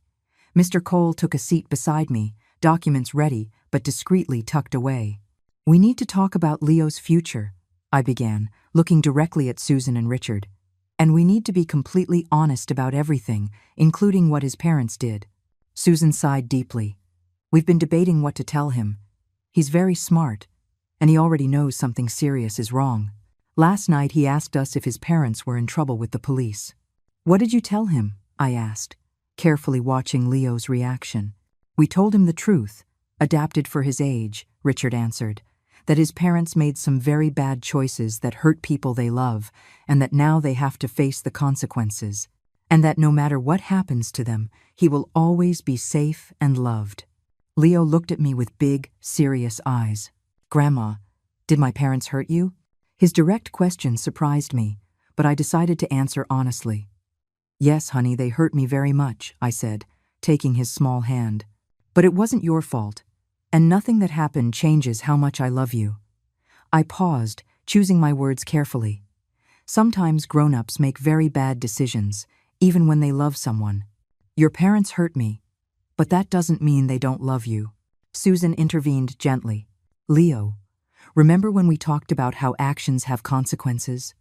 Mr. Cole took a seat beside me, documents ready, but discreetly tucked away. We need to talk about Leo's future, I began, looking directly at Susan and Richard. And we need to be completely honest about everything, including what his parents did. Susan sighed deeply. We've been debating what to tell him. He's very smart, and he already knows something serious is wrong. Last night he asked us if his parents were in trouble with the police. What did you tell him? I asked, carefully watching Leo's reaction. We told him the truth, adapted for his age, Richard answered, that his parents made some very bad choices that hurt people they love, and that now they have to face the consequences, and that no matter what happens to them, he will always be safe and loved. Leo looked at me with big, serious eyes. Grandma, did my parents hurt you? His direct question surprised me, but I decided to answer honestly. Yes, honey, they hurt me very much, I said, taking his small hand. But it wasn't your fault, and nothing that happened changes how much I love you. I paused, choosing my words carefully. Sometimes grown-ups make very bad decisions, even when they love someone. Your parents hurt me, but that doesn't mean they don't love you. Susan intervened gently. Leo, remember when we talked about how actions have consequences?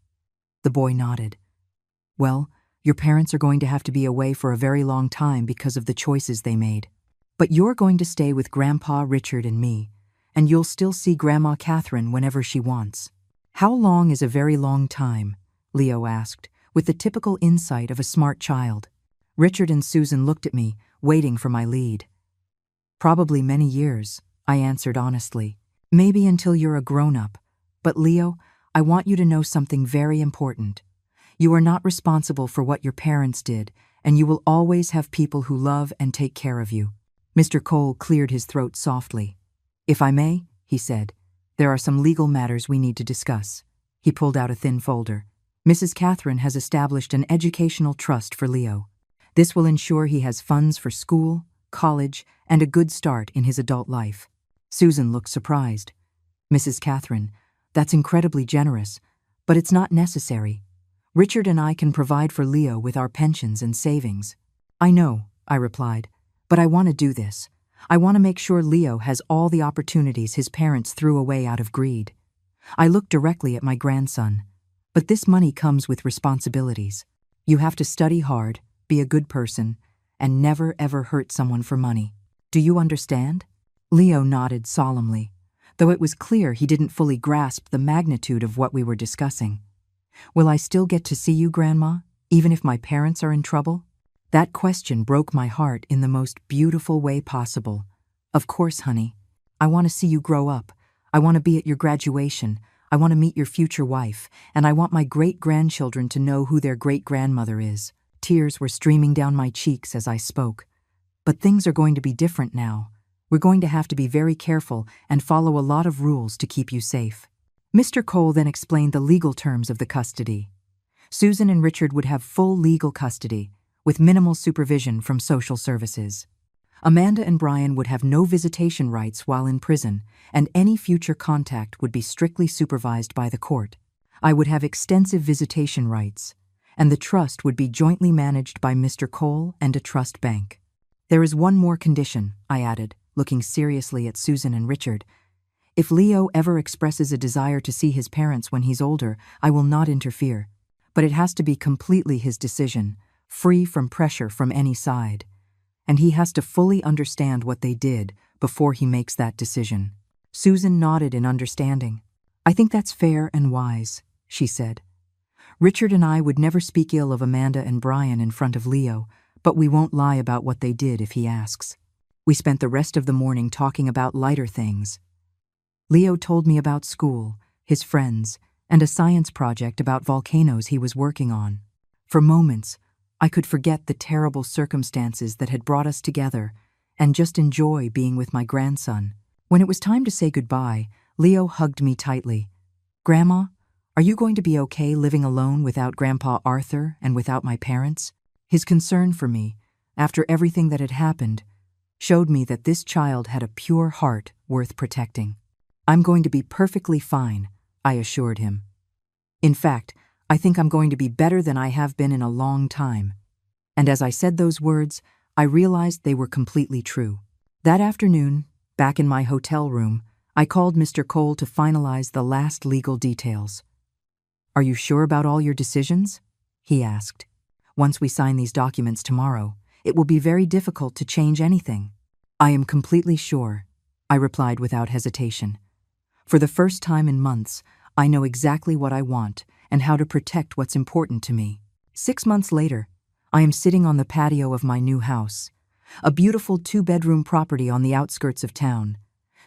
The boy nodded. Well, your parents are going to have to be away for a very long time because of the choices they made. But you're going to stay with Grandpa, Richard, and me, and you'll still see Grandma Catherine whenever she wants." "How long is a very long time?" Leo asked, with the typical insight of a smart child. Richard and Susan looked at me, waiting for my lead. "Probably many years," I answered honestly. "Maybe until you're a grown-up. But Leo, I want you to know something very important. You are not responsible for what your parents did, and you will always have people who love and take care of you." Mr. Cole cleared his throat softly. "If I may," he said, "there are some legal matters we need to discuss." He pulled out a thin folder. "Mrs. Catherine has established an educational trust for Leo. This will ensure he has funds for school, college, and a good start in his adult life." Susan looked surprised. "Mrs. Catherine, that's incredibly generous, but it's not necessary. Richard and I can provide for Leo with our pensions and savings." "I know," I replied, "but I want to do this. I want to make sure Leo has all the opportunities his parents threw away out of greed." I looked directly at my grandson. "But this money comes with responsibilities. You have to study hard, be a good person, and never ever hurt someone for money. Do you understand?" Leo nodded solemnly, though it was clear he didn't fully grasp the magnitude of what we were discussing. "Will I still get to see you, Grandma, even if my parents are in trouble?" That question broke my heart in the most beautiful way possible. "Of course, honey. I want to see you grow up. I want to be at your graduation. I want to meet your future wife, and I want my great-grandchildren to know who their great-grandmother is." Tears were streaming down my cheeks as I spoke. "But things are going to be different now. We're going to have to be very careful and follow a lot of rules to keep you safe." Mr. Cole then explained the legal terms of the custody. Susan and Richard would have full legal custody, with minimal supervision from social services. Amanda and Brian would have no visitation rights while in prison, and any future contact would be strictly supervised by the court. I would have extensive visitation rights, and the trust would be jointly managed by Mr. Cole and a trust bank. "There is one more condition," I added, looking seriously at Susan and Richard. "If Leo ever expresses a desire to see his parents when he's older, I will not interfere. But it has to be completely his decision, free from pressure from any side. And he has to fully understand what they did before he makes that decision." Susan nodded in understanding. "I think that's fair and wise," she said. "Richard and I would never speak ill of Amanda and Brian in front of Leo, but we won't lie about what they did if he asks." We spent the rest of the morning talking about lighter things. Leo told me about school, his friends, and a science project about volcanoes he was working on. For moments, I could forget the terrible circumstances that had brought us together and just enjoy being with my grandson. When it was time to say goodbye, Leo hugged me tightly. "Grandma, are you going to be okay living alone without Grandpa Arthur and without my parents?" His concern for me, after everything that had happened, showed me that this child had a pure heart worth protecting. "I'm going to be perfectly fine," I assured him. "In fact, I think I'm going to be better than I have been in a long time." And as I said those words, I realized they were completely true. That afternoon, back in my hotel room, I called Mr. Cole to finalize the last legal details. "Are you sure about all your decisions?" he asked. "Once we sign these documents tomorrow, it will be very difficult to change anything." "I am completely sure," I replied without hesitation. "For the first time in months, I know exactly what I want and how to protect what's important to me." 6 months later, I am sitting on the patio of my new house, a beautiful 2-bedroom property on the outskirts of town,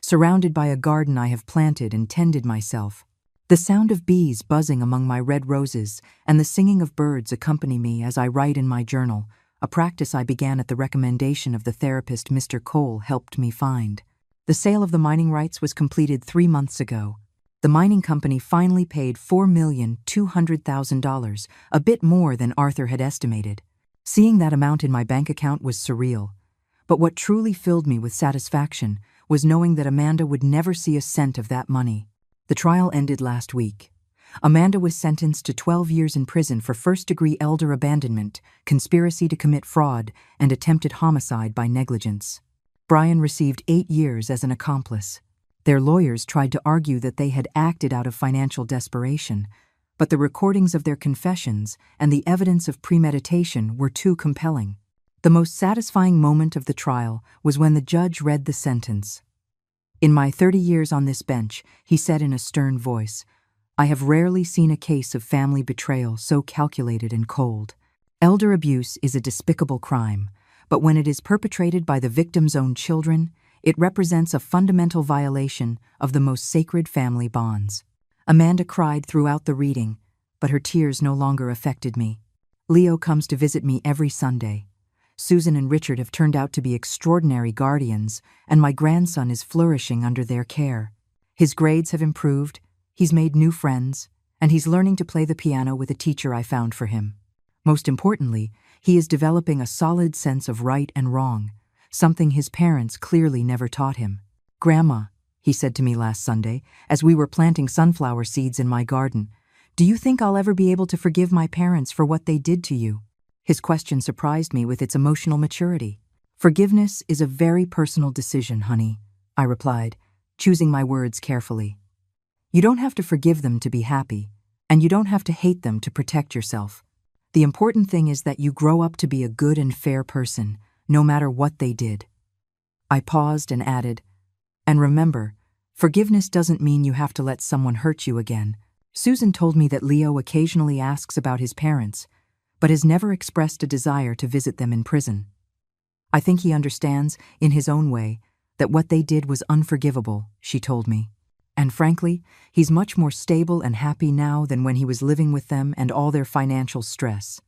surrounded by a garden I have planted and tended myself. The sound of bees buzzing among my red roses and the singing of birds accompany me as I write in my journal, a practice I began at the recommendation of the therapist Mr. Cole helped me find. The sale of the mining rights was completed 3 months ago. The mining company finally paid $4,200,000, a bit more than Arthur had estimated. Seeing that amount in my bank account was surreal. But what truly filled me with satisfaction was knowing that Amanda would never see a cent of that money. The trial ended last week. Amanda was sentenced to 12 years in prison for first-degree elder abandonment, conspiracy to commit fraud, and attempted homicide by negligence. Brian received 8 years as an accomplice. Their lawyers tried to argue that they had acted out of financial desperation, but the recordings of their confessions and the evidence of premeditation were too compelling. The most satisfying moment of the trial was when the judge read the sentence. In my 30 years on this bench, he said in a stern voice, I have rarely seen a case of family betrayal so calculated and cold. Elder abuse is a despicable crime, but when it is perpetrated by the victim's own children, it represents a fundamental violation of the most sacred family bonds. Amanda cried throughout the reading, but her tears no longer affected me. Leo comes to visit me every Sunday. Susan and Richard have turned out to be extraordinary guardians, and my grandson is flourishing under their care. His grades have improved, he's made new friends, and he's learning to play the piano with a teacher I found for him. Most importantly, he is developing a solid sense of right and wrong, something his parents clearly never taught him. Grandma, he said to me last Sunday, as we were planting sunflower seeds in my garden, do you think I'll ever be able to forgive my parents for what they did to you? His question surprised me with its emotional maturity. Forgiveness is a very personal decision, honey, I replied, choosing my words carefully. You don't have to forgive them to be happy, and you don't have to hate them to protect yourself. The important thing is that you grow up to be a good and fair person, no matter what they did. I paused and added, and remember, forgiveness doesn't mean you have to let someone hurt you again. Susan told me that Leo occasionally asks about his parents, but has never expressed a desire to visit them in prison. I think he understands, in his own way, that what they did was unforgivable, she told me. And frankly, he's much more stable and happy now than when he was living with them and all their financial stress.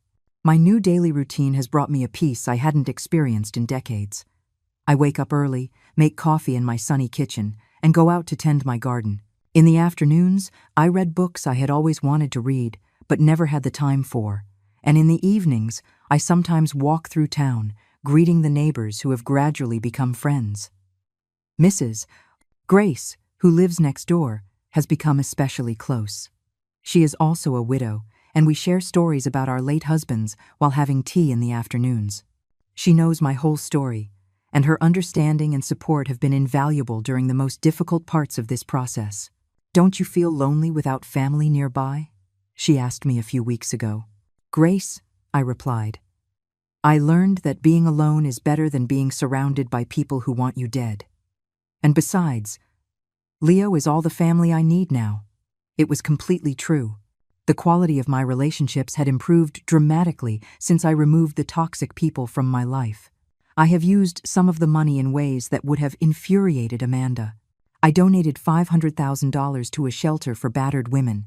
My new daily routine has brought me a peace I hadn't experienced in decades. I wake up early, make coffee in my sunny kitchen, and go out to tend my garden. In the afternoons, I read books I had always wanted to read, but never had the time for. And in the evenings, I sometimes walk through town, greeting the neighbors who have gradually become friends. Mrs. Grace, who lives next door, has become especially close. She is also a widow, and we share stories about our late husbands while having tea in the afternoons. She knows my whole story, and her understanding and support have been invaluable during the most difficult parts of this process. Don't you feel lonely without family nearby? She asked me a few weeks ago. Grace, I replied. I learned that being alone is better than being surrounded by people who want you dead. And besides, Leo is all the family I need now. It was completely true. The quality of my relationships had improved dramatically since I removed the toxic people from my life. I have used some of the money in ways that would have infuriated Amanda. I donated $500,000 to a shelter for battered women,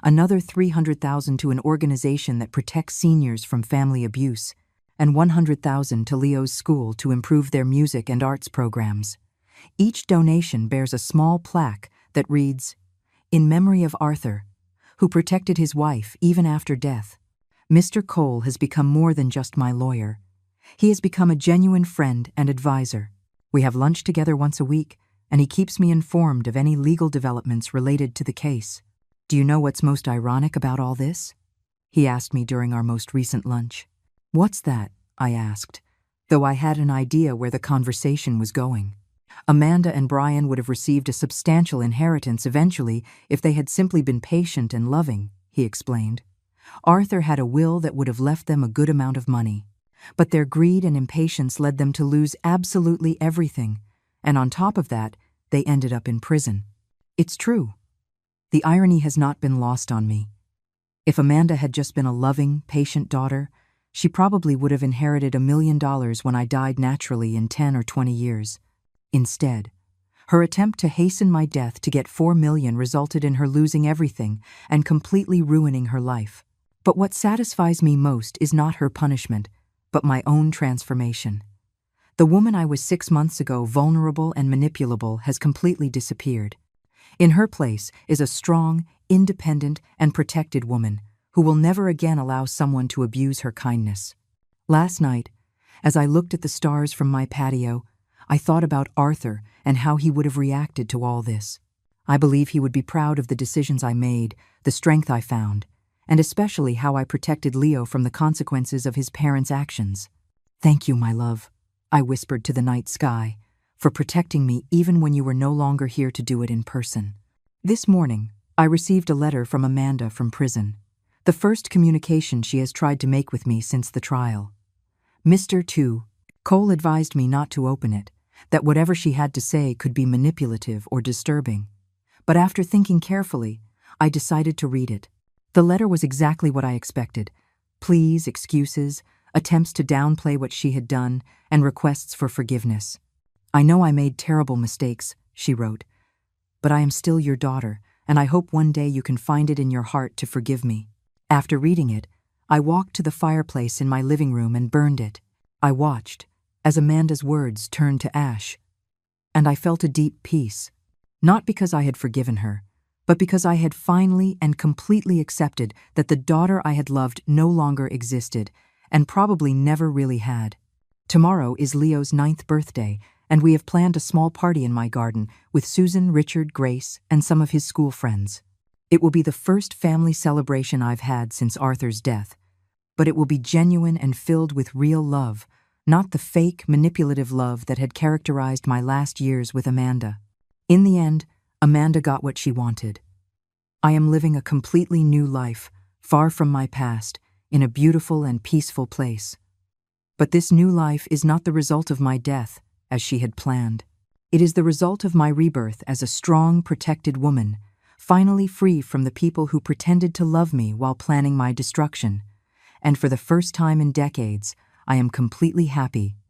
another $300,000 to an organization that protects seniors from family abuse, and $100,000 to Leo's school to improve their music and arts programs. Each donation bears a small plaque that reads, "In memory of Arthur, who protected his wife even after death. Mr. Cole has become more than just my lawyer. He has become a genuine friend and advisor. We have lunch together once a week, and he keeps me informed of any legal developments related to the case. Do you know what's most ironic about all this?" he asked me during our most recent lunch. What's that? I asked, though I had an idea where the conversation was going. Amanda and Brian would have received a substantial inheritance eventually if they had simply been patient and loving, he explained. Arthur had a will that would have left them a good amount of money, but their greed and impatience led them to lose absolutely everything, and on top of that, they ended up in prison. It's true. The irony has not been lost on me. If Amanda had just been a loving, patient daughter, she probably would have inherited $1 million when I died naturally in 10 or 20 years. Instead, her attempt to hasten my death to get $4 million resulted in her losing everything and completely ruining her life. But what satisfies me most is not her punishment, but my own transformation. The woman I was 6 months ago, vulnerable and manipulable, has completely disappeared. In her place is a strong, independent, and protected woman who will never again allow someone to abuse her kindness. Last night, as I looked at the stars from my patio, I thought about Arthur and how he would have reacted to all this. I believe he would be proud of the decisions I made, the strength I found, and especially how I protected Leo from the consequences of his parents' actions. Thank you, my love, I whispered to the night sky, for protecting me even when you were no longer here to do it in person. This morning, I received a letter from Amanda from prison, the first communication she has tried to make with me since the trial. Mr. 2. Cole advised me not to open it, that whatever she had to say could be manipulative or disturbing. But after thinking carefully, I decided to read it. The letter was exactly what I expected: pleas, excuses, attempts to downplay what she had done, and requests for forgiveness. "I know I made terrible mistakes," she wrote, "but I am still your daughter, and I hope one day you can find it in your heart to forgive me." After reading it, I walked to the fireplace in my living room and burned it. I watched as Amanda's words turned to ash, and I felt a deep peace, not because I had forgiven her, but because I had finally and completely accepted that the daughter I had loved no longer existed, and probably never really had. Tomorrow is Leo's 9th birthday, and we have planned a small party in my garden with Susan, Richard, Grace, and some of his school friends. It will be the first family celebration I've had since Arthur's death, but it will be genuine and filled with real love, not the fake, manipulative love that had characterized my last years with Amanda. In the end, Amanda got what she wanted. I am living a completely new life, far from my past, in a beautiful and peaceful place. But this new life is not the result of my death, as she had planned. It is the result of my rebirth as a strong, protected woman, finally free from the people who pretended to love me while planning my destruction. And for the first time in decades, I am completely happy